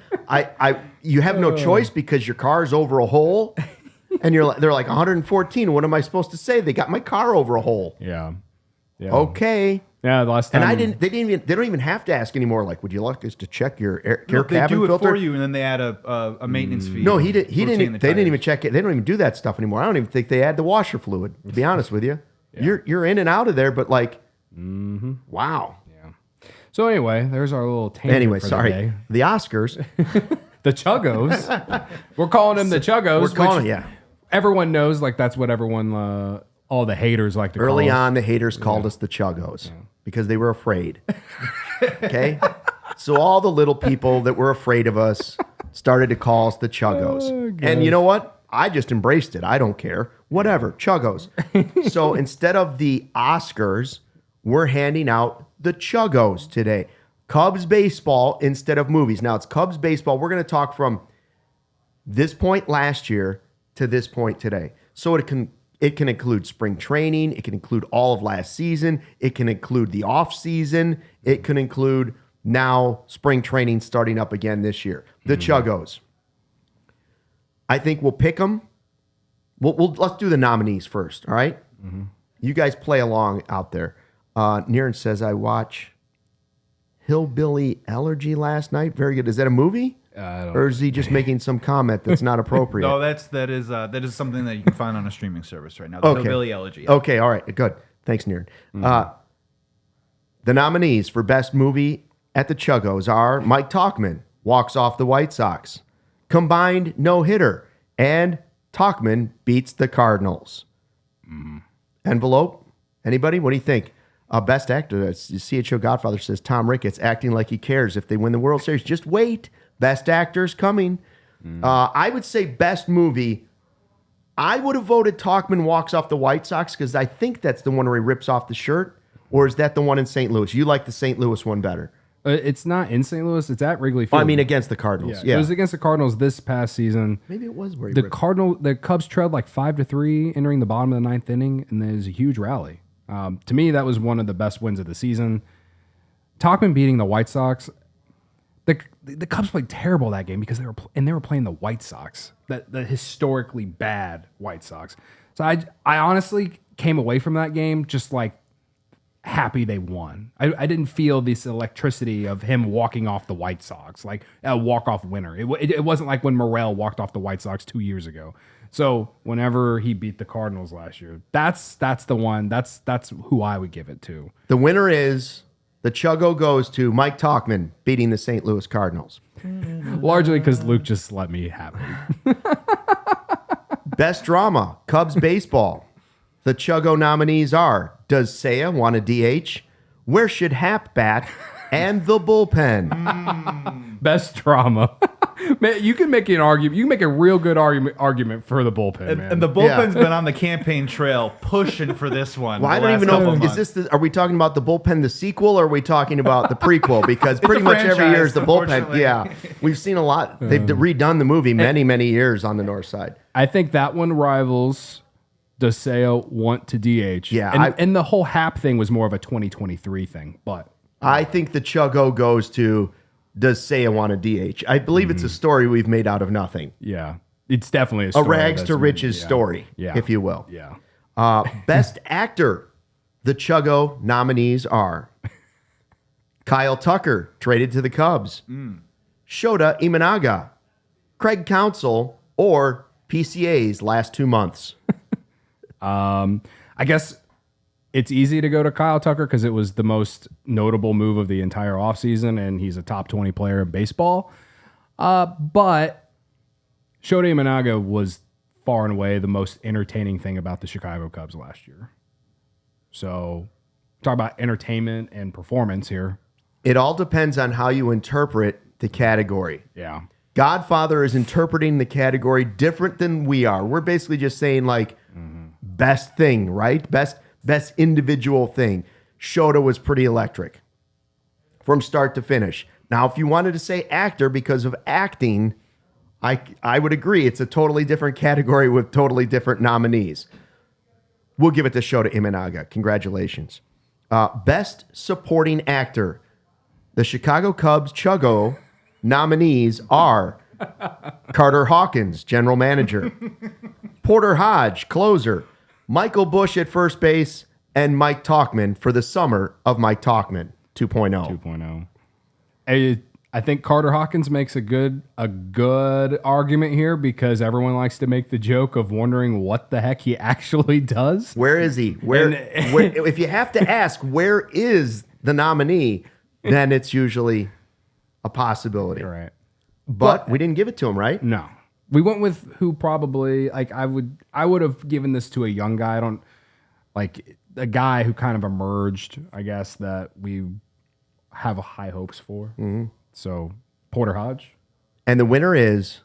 You have no choice because your car's over a hole, and they're like 114. What am I supposed to say? They got my car over a hole. Yeah. Okay. Yeah. The last time, and They don't even have to ask anymore. Like, would you like us to check your air cabin filter? They do it for you, and then they add a maintenance fee. No, he didn't. They didn't even check it. They don't even do that stuff anymore. I don't even think they add the washer fluid. To be honest with you. Yeah. You're in and out of there, but like, wow. Yeah. So anyway, there's our little tangent for the day. The Oscars. The Chuggos. We're calling them the Chuggos. We're calling, yeah. Everyone knows, like, that's what everyone, all the haters like to call us. Early on, the haters called us the Chuggos because they were afraid. Okay? So all the little people that were afraid of us started to call us the Chuggos. And you know what? I just embraced it. I don't care. Whatever. Chuggos. So instead of the Oscars, we're handing out the Chuggos today. Cubs baseball instead of movies. Now it's Cubs baseball. We're going to talk from this point last year to this point today. So it can include spring training. It can include all of last season. It can include the off season. It can include now spring training starting up again this year. The Chuggos. I think we'll pick them. Let's do the nominees first, all right? Mm-hmm. You guys play along out there. Niren says, I watch Hillbilly Allergy last night. Very good. Is that a movie? Or is he just making some comment that's not appropriate? No, that is something that you can find on a streaming service right now. The Hillbilly Elegy. Okay, all right, good. Thanks, Niren. The nominees for Best Movie at the Chuggos are Mike Tauchman, Walks Off the White Sox, Combined No-Hitter, and Tauchman Beats the Cardinals. Envelope? Anybody? What do you think? Best Actor, CHGO Godfather says Tom Ricketts acting like he cares if they win the World Series. Just wait. Best Actor's coming. I would say Best Movie. I would have voted Tauchman Walks Off the White Sox because I think that's the one where he rips off the shirt. Or is that the one in St. Louis? You like the St. Louis one better. It's not in St. Louis. It's at Wrigley Field. I mean, against the Cardinals. Yeah. It was against the Cardinals this past season. Maybe it was where he the Cubs trailed like 5-3 entering the bottom of the 9th inning, and there's a huge rally. To me, that was one of the best wins of the season. Tauchman beating the White Sox. The Cubs played terrible that game because they were playing the White Sox, the historically bad White Sox. So I honestly came away from that game just like happy they won. I didn't feel this electricity of him walking off the White Sox, like a walk-off winner. It wasn't like when Morel walked off the White Sox 2 years ago. So whenever he beat the Cardinals last year, that's the one. That's who I would give it to. The winner is the Chugo goes to Mike Tauchman beating the St. Louis Cardinals. Largely because Luke just let me have it. Best Drama, Cubs Baseball. The Chugo nominees are Does Seiya Want a DH? Where Should Hap Bat? And The Bullpen. Best Drama. Man, you can make an argument. You can make a real good argument for the bullpen, man. And the bullpen's been on the campaign trail pushing for this one. Well, I don't even know. Are we talking about the bullpen, the sequel, or are we talking about the prequel? Because pretty much every year is the bullpen. Yeah, we've seen a lot. They've redone the movie many years on the north side. I think that one rivals Does Seiya Want to DH? Yeah, and the whole Hap thing was more of a 2023 thing, but I think the Chugo goes to Does Seiya Want a DH? I believe it's a story we've made out of nothing. Yeah. It's definitely a story. A rags to riches story, if you will. Yeah. Best Actor. The Chugo nominees are Kyle Tucker, traded to the Cubs, Shota Imanaga, Craig Counsell, or PCA's last 2 months. I guess it's easy to go to Kyle Tucker because it was the most notable move of the entire offseason, and he's a top 20 player in baseball. But Shota Imanaga was far and away the most entertaining thing about the Chicago Cubs last year. So talk about entertainment and performance here. It all depends on how you interpret the category. Yeah. Godfather is interpreting the category different than we are. We're basically just saying like best thing, right? Best individual thing. Shota was pretty electric from start to finish. Now, if you wanted to say actor because of acting, I would agree. It's a totally different category with totally different nominees. We'll give it to Shota Imanaga. Congratulations. Best supporting actor. The Chicago Cubs Chugo nominees are Carter Hawkins, general manager, Porter Hodge, closer, Michael Bush at first base, and Mike Tauchman for the summer of Mike Tauchman 2.0. 2.0. I think Carter Hawkins makes a good argument here because everyone likes to make the joke of wondering what the heck he actually does. Where is he? Where if you have to ask where is the nominee, then it's usually a possibility. Right. But we didn't give it to him, right? No. We went with who probably like I would have given this to a young guy. I don't like a guy who kind of emerged, I guess, that we have high hopes for. Mm-hmm. So Porter Hodge. And the winner is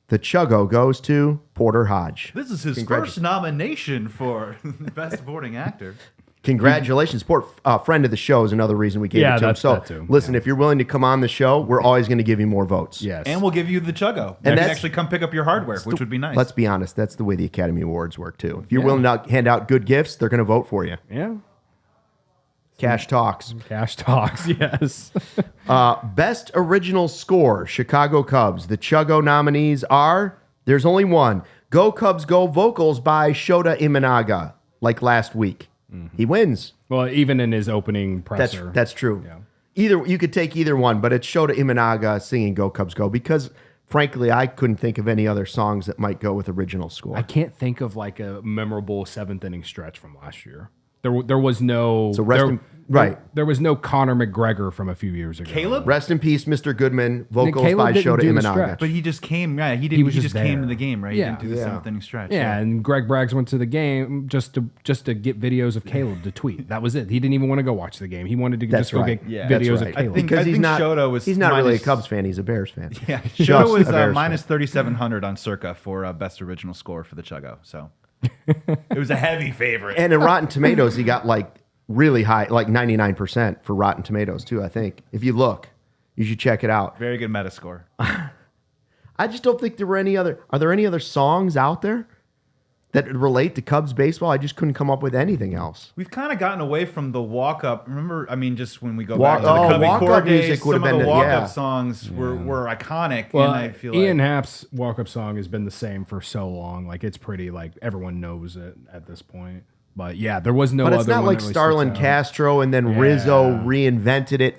the Chugo goes to Porter Hodge. This is his first nomination for Best Supporting Actor. Congratulations. Friend of the show is another reason we gave it to him. So that too. Listen, if you're willing to come on the show, we're always going to give you more votes. Yes. And we'll give you the Chugo. And you can actually come pick up your hardware, which would be nice. Let's be honest. That's the way the Academy Awards work, too. If you're willing to hand out good gifts, they're going to vote for you. Yeah. Cash talks. Cash talks, yes. Best original score, Chicago Cubs. The Chugo nominees are, there's only one, Go Cubs Go vocals by Shota Imanaga, like last week. Mm-hmm. He wins. Well, even in his opening presser. That's true. Yeah. You could take either one, but it's Shota Imanaga singing Go Cubs Go because, frankly, I couldn't think of any other songs that might go with original score. I can't think of like a memorable seventh inning stretch from last year. There was no There was no Conor McGregor from a few years ago. Caleb? Rest in peace, Mr. Goodman. Vocals Caleb by didn't Shota do the Imanaga. stretch. But he just came. Yeah, he was just there. came to the game, right? Yeah. He didn't do the Yeah. 7th inning stretch. Yeah, and Greg Braggs went to the game just to get videos of Caleb to tweet. That was it. He didn't even want to go watch the game. He wanted to That's just go right. get Yeah. videos That's of right. Caleb. Because he's not really a minus- Cubs fan. He's a Bears fan. Yeah, Just Shota was a Bears minus fan. 3,700 on Circa for best original score for the Chugo. So it was a heavy favorite. And in Rotten Tomatoes, he got like really high, like 99% for Rotten Tomatoes too, I think. If you look, you should check it out. Very good Metascore. I just don't think are there any other songs out there that relate to Cubs baseball? I just couldn't come up with anything else. We've kind of gotten away from the walk-up. Remember, I mean, just when we go Walk- back to the oh, Cubby walk-up Core days, music would some have of the been- walk-up yeah. songs were iconic. Well, and I feel Ian like Happ's walk-up song has been the same for so long. Like it's pretty like everyone knows it at this point. But yeah, there was no But other it's not one like that really Starlin sticks out. Castro and then Rizzo reinvented it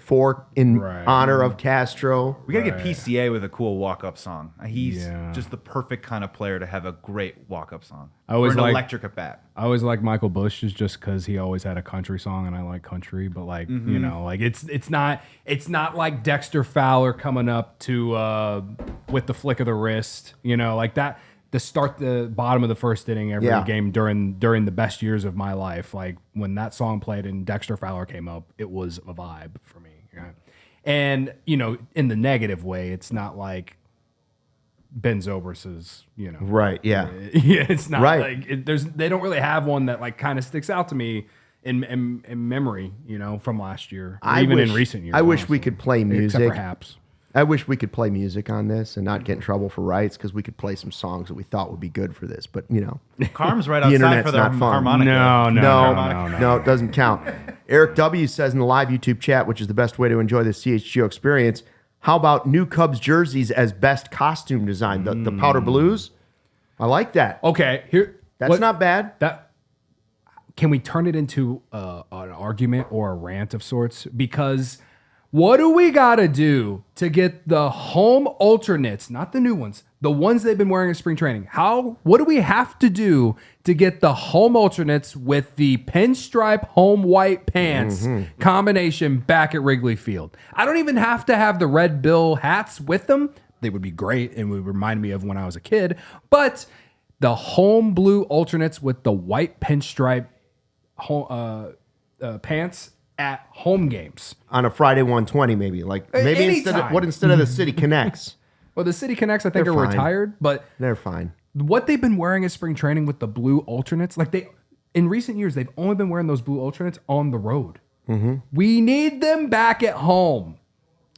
in Right. honor of Castro. we got to get PCA with a cool walk-up song. He's Yeah. just the perfect kind of player to have a great walk-up song. I always or an like- electric at bat. I always like Michael Bush's just because he always had a country song, and I like country. But like you know, like it's not like Dexter Fowler coming up to with the flick of the wrist. You know, like that. To start the bottom of the first inning every game during the best years of my life, like when that song played and Dexter Fowler came up, it was a vibe for me. Right? And you know, in the negative way, it's not like Ben Zobrist's, you know, Right, yeah. yeah, it's not Right. like they don't really have one that like kind of sticks out to me in memory, you know, from last year, or even in recent years. I wish we honestly. could play music. except for Haps. I wish we could play music on this and not get in trouble for rights because we could play some songs that we thought would be good for this. But, you know, Carm's right The outside internet's for the not fun. harmonica. no, it doesn't count. Eric W. says in the live YouTube chat, which is the best way to enjoy the CHGO experience, how about new Cubs jerseys as best costume design? The powder blues? I like that. Okay, here That's not bad. That can we turn it into an argument or a rant of sorts? Because what do we got to do to get the home alternates, not the new ones, the ones they've been wearing in spring training? What do we have to do to get the home alternates with the pinstripe home white pants combination back at Wrigley Field? I don't even have to have the red bill hats with them. They would be great and would remind me of when I was a kid. But the home blue alternates with the white pinstripe pants at home games. On a Friday 120, maybe. Like maybe Anytime. instead of the City Connects, Well, the City Connects, I think, They're are fine. retired, but they're fine. what they've been wearing in spring training with the blue alternates, like in recent years, they've only been wearing those blue alternates on the road. We need them back at home.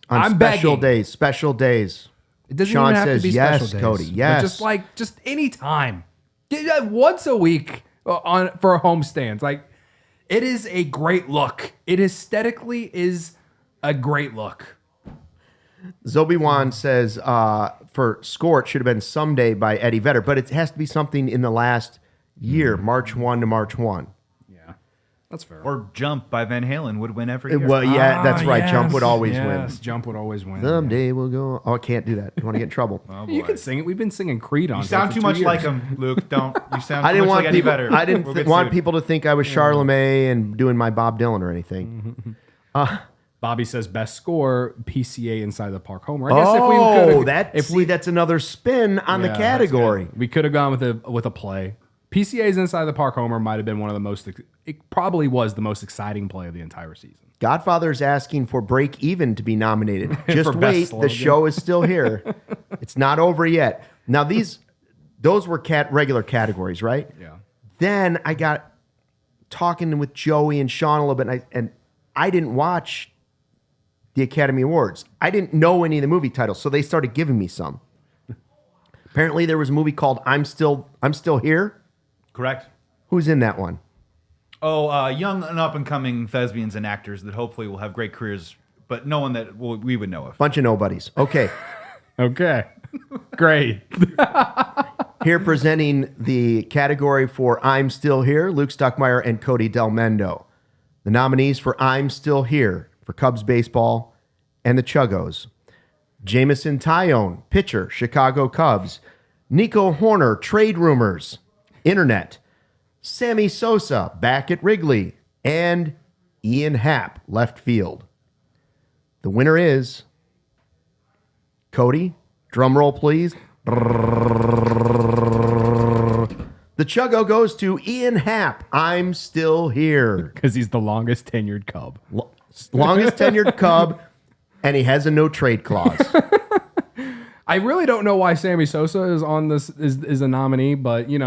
On I'm special begging. days. It doesn't Sean even have says, to be yes, special days. Cody, But yes. just any time. Once a week for home stands. Like, it is a great look. It aesthetically is a great look. Zobi-Wan says for Score, it should have been Someday by Eddie Vedder, but it has to be something in the last year, March 1 to March 1. Yeah, that's fair. Or Jump by Van Halen would win every year. Well, yeah, that's right. Yes, Jump would always yes, win. Jump would always win. Someday we'll go. Oh, I can't do that. You want to get in trouble. You can sing it. We've been singing Creed on. You sound too much like him, Luke. Don't. You sound I too didn't much want like Eddie people. Vedder. I didn't We'll get want sued. people to think I was Charlemagne and doing my Bob Dylan or anything. Bobby says best score PCA inside the park homer. I guess if we could, that's another spin on the Yeah, category. we could have gone with a play. PCA's inside the park homer might have been one of the most. It probably was the most exciting play of the entire season. Godfather's asking for Break Even to be nominated. Just For best wait, the slogan. show is still here. It's not over yet. Now those were regular categories, right? Yeah. Then I got talking with Joey and Sean a little bit, and I didn't watch the Academy Awards. I didn't know any of the movie titles, so they started giving me some. Apparently, there was a movie called I'm Still Here. Correct. Who's in that one? Oh, young and up-and-coming thespians and actors that hopefully will have great careers, but no one that we would know of. Bunch of nobodies. Okay. Okay. Great. Here presenting the category for I'm Still Here, Luke Stuckmeyer and Cody Delmendo. The nominees for I'm Still Here for Cubs baseball and the Chuggos. Jamison Tyone, pitcher, Chicago Cubs. Nico Horner, trade rumors, internet. Sammy Sosa back at Wrigley, and Ian Happ left field. The winner is Cody. Drum roll, please. The Chugo goes to Ian Happ. I'm still here. Because he's the longest tenured Cub. Longest tenured Cub, and he has a no trade clause. I really don't know why Sammy Sosa is on this is a nominee, but it's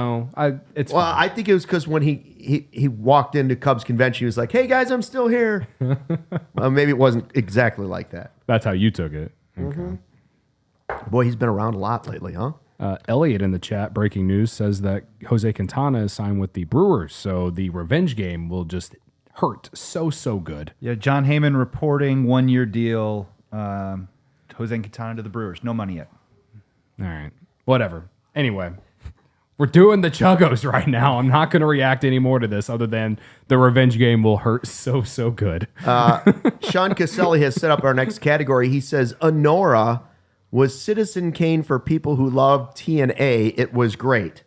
Well, fine. I think it was because when he walked into Cubs convention, he was like, "Hey guys, I'm still here." Maybe it wasn't exactly like that. That's how you took it. Okay. Boy, he's been around a lot lately, huh? Elliot in the chat, breaking news, says that Jose Quintana is signed with the Brewers, so the revenge game will just hurt so good. Yeah, John Heyman reporting 1-year deal. Jose Quintana to the Brewers. No money yet. All right. Whatever. Anyway, we're doing the Chuggos right now. I'm not going to react anymore to this other than the revenge game will hurt so good. Sean Caselli has set up our next category. He says, Honora was Citizen Kane for people who love TNA. It was great.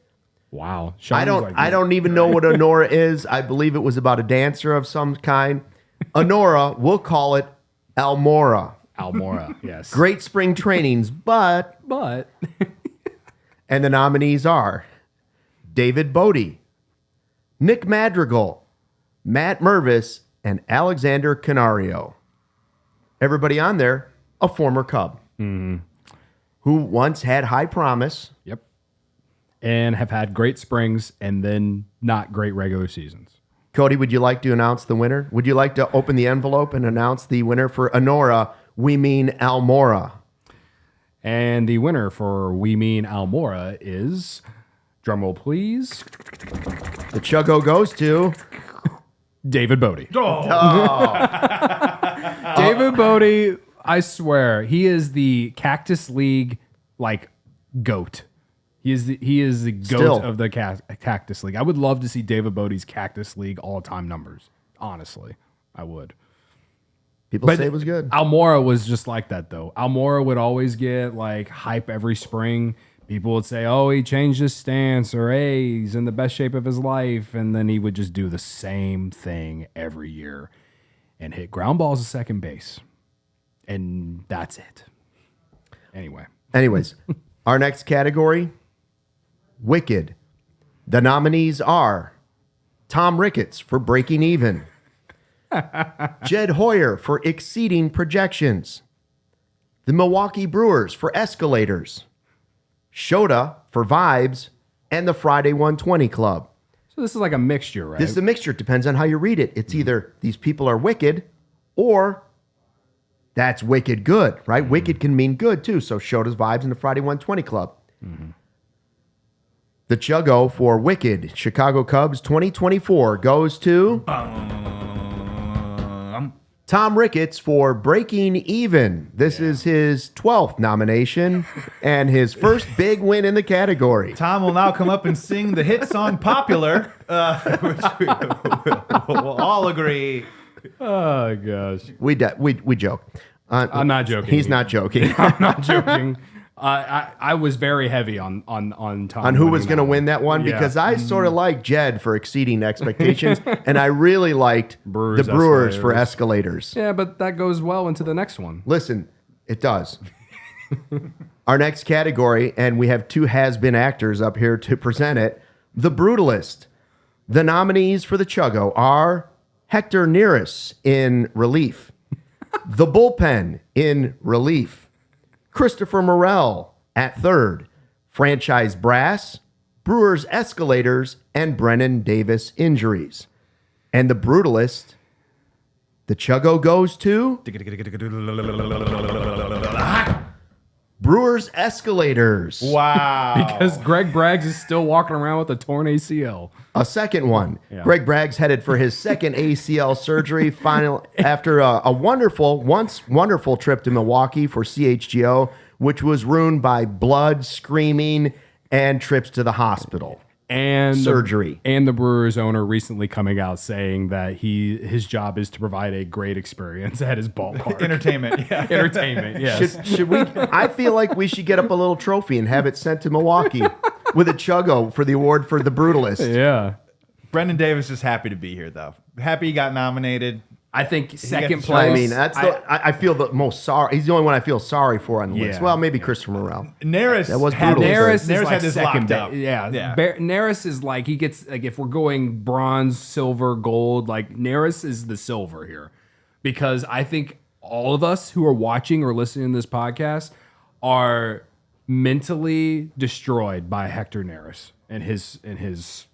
Wow. I don't even know what Honora is. I believe it was about a dancer of some kind. Honora, we'll call it Almora. Almora, yes. Great spring trainings, but and the nominees are David Bodie, Nick Madrigal, Matt Mervis, and Alexander Canario. Everybody on there, a former Cub. Mm-hmm. Who once had high promise. Yep. And have had great springs and then not great regular seasons. Cody, would you like to announce the winner? Would you like to open the envelope and announce the winner for Honora? We mean Almora. And the winner for We Mean Almora is, drumroll please, the Chugo goes to David Bodie. David Bodie, I swear, he is the Cactus League goat. He is the goat Still. of the Cactus League. I would love to see David Bodie's Cactus League all-time numbers. Honestly, I would. People say it was good. Almora was just like that, though. Almora would always get hype every spring. People would say, "Oh, he changed his stance," or "Hey, he's in the best shape of his life," and then he would just do the same thing every year and hit ground balls at second base, and that's it. Anyways, our next category, Wicked. The nominees are Tom Ricketts for Breaking Even, Jed Hoyer for Exceeding Projections, the Milwaukee Brewers for Escalators, Shota for Vibes, and the Friday 120 Club. So this is like a mixture, right? This is a mixture. It depends on how you read it. It's either these people are wicked or that's wicked good, right? Wicked can mean good too. So Shota's Vibes and the Friday 120 Club. The Chugo for Wicked Chicago Cubs 2024 goes to Tom Ricketts for Breaking Even. This is his 12th nomination and his first big win in the category. Tom will now come up and sing the hit song Popular, which we'll all agree. Oh, gosh. We joke. I'm not joking. He's not joking. I'm not joking. I was very heavy on Tom. On who was going to win that one, Yeah. because I sort of liked Jed for Exceeding Expectations, and I really liked the Brewers for Escalators. Yeah, but that goes well into the next one. Listen, it does. Our next category, and we have two has-been actors up here to present it, The Brutalist. The nominees for the Chugo are Hector Neris in Relief, The Bullpen in Relief, Christopher Morel at third, Franchise Brass, Brewers Escalators, and Brennan Davis Injuries. And The Brutalist, the Chugo goes to Brewers Escalators. Wow. Because Greg Braggs is still walking around with a torn ACL. A second one. Yeah. Greg Braggs headed for his second ACL surgery after a wonderful trip to Milwaukee for CHGO, which was ruined by blood, screaming, and trips to the hospital. And surgery. And the Brewers owner recently coming out saying that his job is to provide a great experience at his ballpark. Entertainment. Yeah. Entertainment, yes. Should we? I feel like we should get up a little trophy and have it sent to Milwaukee with a Chugo for the award for The Brutalist. Yeah. Brendan Davis is happy to be here, though. Happy he got nominated. I think second to place. I mean, that's I feel the most sorry. He's the only one I feel sorry for on the list. Well, maybe Christopher Morel. Neris That was brutal. Neris Neris is like had this second. locked up. Yeah. Neris is like, he gets, like, if we're going bronze, silver, gold, like Neris is the silver here, because I think all of us who are watching or listening to this podcast are mentally destroyed by Hector Neris and his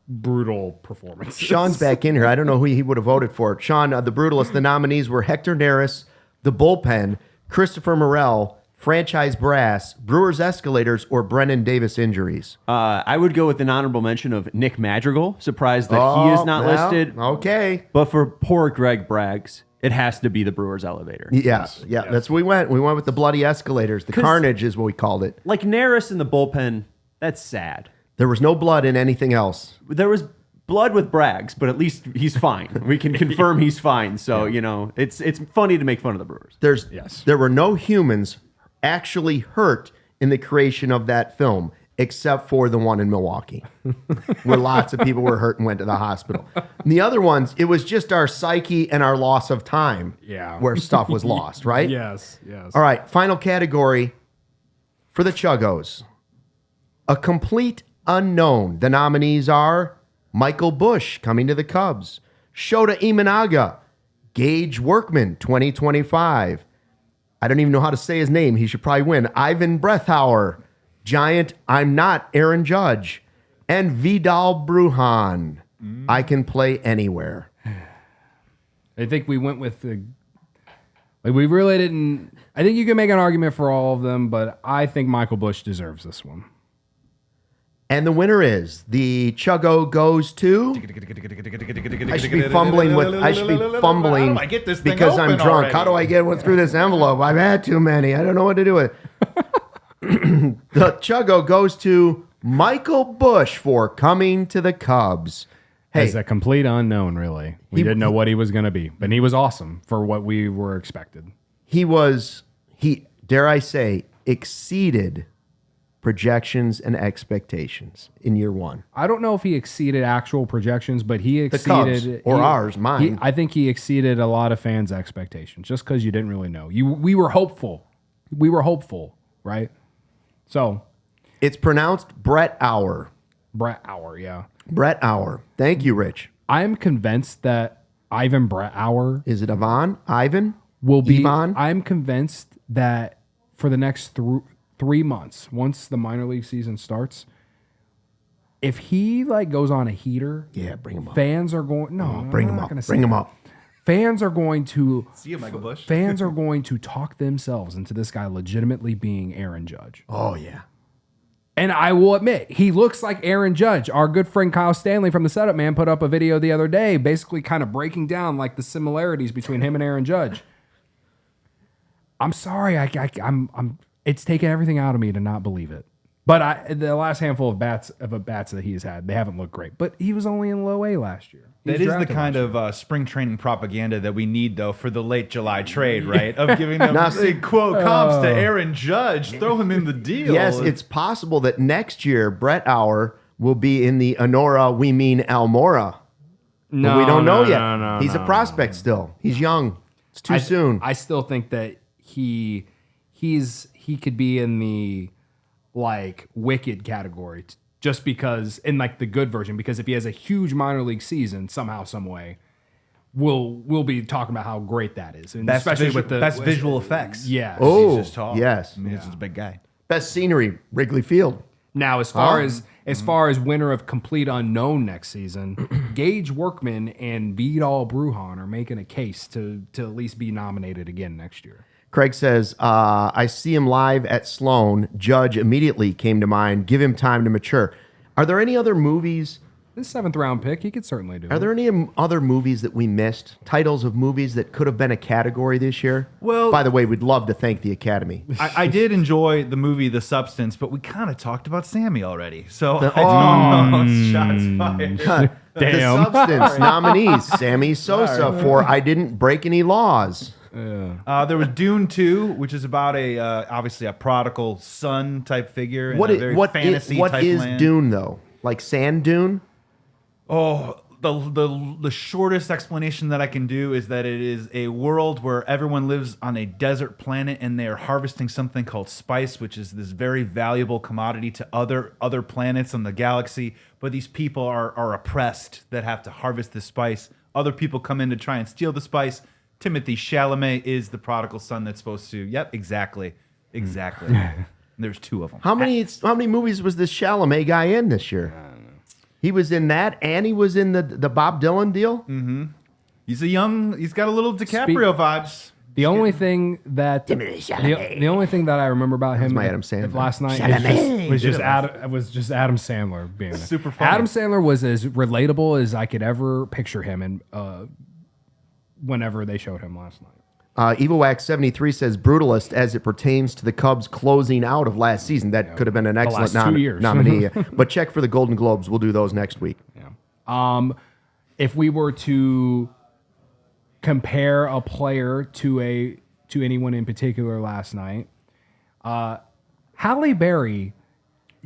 brutal performance. Sean's back in here. I don't know who he would have voted for. Sean, the brutalist. The nominees were Hector Neris, the bullpen, Christopher Morel, franchise brass, Brewers Escalators, or Brennan Davis injuries. I would go with an honorable mention of Nick Madrigal. Surprised that he is not listed. Okay. But for poor Greg Braggs, it has to be the Brewers elevator. Yes. That's what we went. We went with the bloody escalators. The carnage is what we called it. Like Neris in the bullpen, that's sad. There was no blood in anything else. There was blood with Braggs, but at least he's fine. We can confirm he's fine. So, it's funny to make fun of the Brewers. There were no humans actually hurt in the creation of that film, except for the one in Milwaukee, where lots of people were hurt and went to the hospital. And the other ones, it was just our psyche and our loss of time where stuff was lost, right? Yes. All right, final category for the Chuggos. A complete unknown. The nominees are Michael Busch, coming to the Cubs, Shota Imanaga, Gage Workman, 2025. I don't even know how to say his name. He should probably win. Ivan Brethauer, Giant, I'm not Aaron Judge, and Vidal Brujan. I can play anywhere. I think we went with we really didn't. I think you can make an argument for all of them, but I think Michael Busch deserves this one. And the winner is the Chugo goes to. I should be fumbling I get this thing because I'm open drunk. already? How do I get one through this envelope? I've had too many. I don't know what to do with it. The Chugo goes to Michael Busch for coming to the Cubs. Hey, As a complete unknown, really. We didn't know what he was going to be, but he was awesome for what we were expected. he dare I say, exceeded projections and expectations in year one. I don't know if he exceeded actual projections, but he The exceeded Cubs, or ours, mine. I think he exceeded a lot of fans' expectations just because you didn't really know. We were hopeful. We were hopeful, right? So It's pronounced Brett Hour. Brett Hour, yeah. Brett Hour. Thank you, Rich. I am convinced that Ivan Brett Hour Is it Ivan? Ivan? will be. Ivan? I'm convinced that for the next 3 months, once the minor league season starts, if he goes on a heater, Bring him up. fans are going. No, Bring I'm him not up. gonna say Bring him that. up. Fans are going to. See you, Michael Busch. Fans are going to talk themselves into this guy legitimately being Aaron Judge. Oh, yeah. And I will admit, he looks like Aaron Judge. Our good friend Kyle Stanley from the Setup Man put up a video the other day, basically kind of breaking down the similarities between him and Aaron Judge. I'm sorry, I'm. It's taken everything out of me to not believe it. But the last handful of bats that he's had, they haven't looked great. But he was only in low A last year. That is the kind of spring training propaganda that we need, though, for the late July trade, right? Of giving them quote comps to Aaron Judge, throw him in the deal. Yes, it's possible that next year Brett Hour will be in the Honora, we mean Almora. But we don't know yet. He's a prospect still. He's young. It's too soon. I still think that he could be in the wicked category just because in the good version, because if he has a huge minor league season somehow, some way, we'll be talking about how great that is. And especially with the best visual effects. Yeah. Oh, He's just tall. yes. I mean, he's just a big guy. Best scenery, Wrigley Field. Now, as far as winner of complete unknown next season, Gage Workman and Vidal Brujan are making a case to at least be nominated again next year. Craig says, I see him live at Sloan. Judge immediately came to mind. Give him time to mature. Are there any other movies? This 7th round pick, he could certainly do. Are there any other movies that we missed? Titles of movies that could have been a category this year? Well, by the way, we'd love to thank the Academy. I did enjoy the movie The Substance, but we kind of talked about Sammy already. So I don't know. Shots fired. The Substance nominees, Sammy Sosa for I Didn't Break Any Laws. There was Dune 2, which is about obviously a prodigal son type figure in What a very fantasy what type is land. Dune, though? Like sand dune? The shortest explanation that I can do is that it is a world where everyone lives on a desert planet and they are harvesting something called spice, which is this very valuable commodity to other planets in the galaxy. But these people are oppressed that have to harvest this spice. Other people come in to try and steal the spice. Timothy Chalamet is the prodigal son that's supposed to. Yep, exactly. There's 2 of them. How many movies was this Chalamet guy in this year? He was in that, and he was in the Bob Dylan deal. Mm-hmm. He's got a little DiCaprio vibes. The only thing that the only thing that I remember about him Adam Sandler. last night was just Adam Sandler being there. Super funny. Adam Sandler was as relatable as I could ever picture him, and whenever they showed him last night. EvilWax73 says brutalist as it pertains to the Cubs closing out of last season. That could have been an excellent last 2 years. nominee. But check for the Golden Globes. We'll do those next week. Yeah. If we were to compare a player to anyone in particular last night, Halle Berry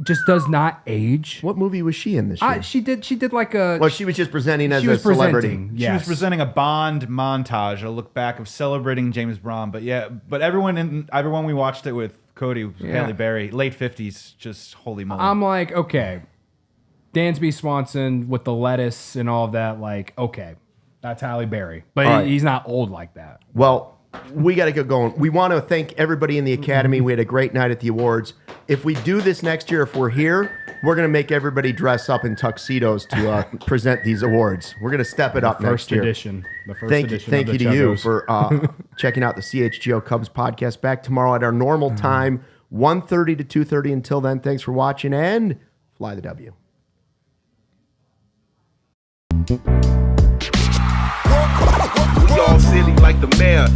just does not age. What movie was she in this year? She did like a. Well, she was just presenting as a celebrity. She was presenting a Bond montage, a look back of celebrating James Bond. But everyone we watched it with, Cody, Halle Berry, late 50s, just holy moly. I'm like, okay, Dansby Swanson with the lettuce and all of that, like, okay, that's Halle Berry. But he's not old like that. Well, we got to get going. We want to thank everybody in the Academy. We had a great night at the awards. If we do this next year, if we're here, we're going to make everybody dress up in tuxedos to present these awards. We're going to step it up next year. The first edition. Thank you to you for checking out the CHGO Cubs podcast. Back tomorrow at our normal time, 1:30 to 2:30. Until then, thanks for watching and fly the W. We all silly like the mayor.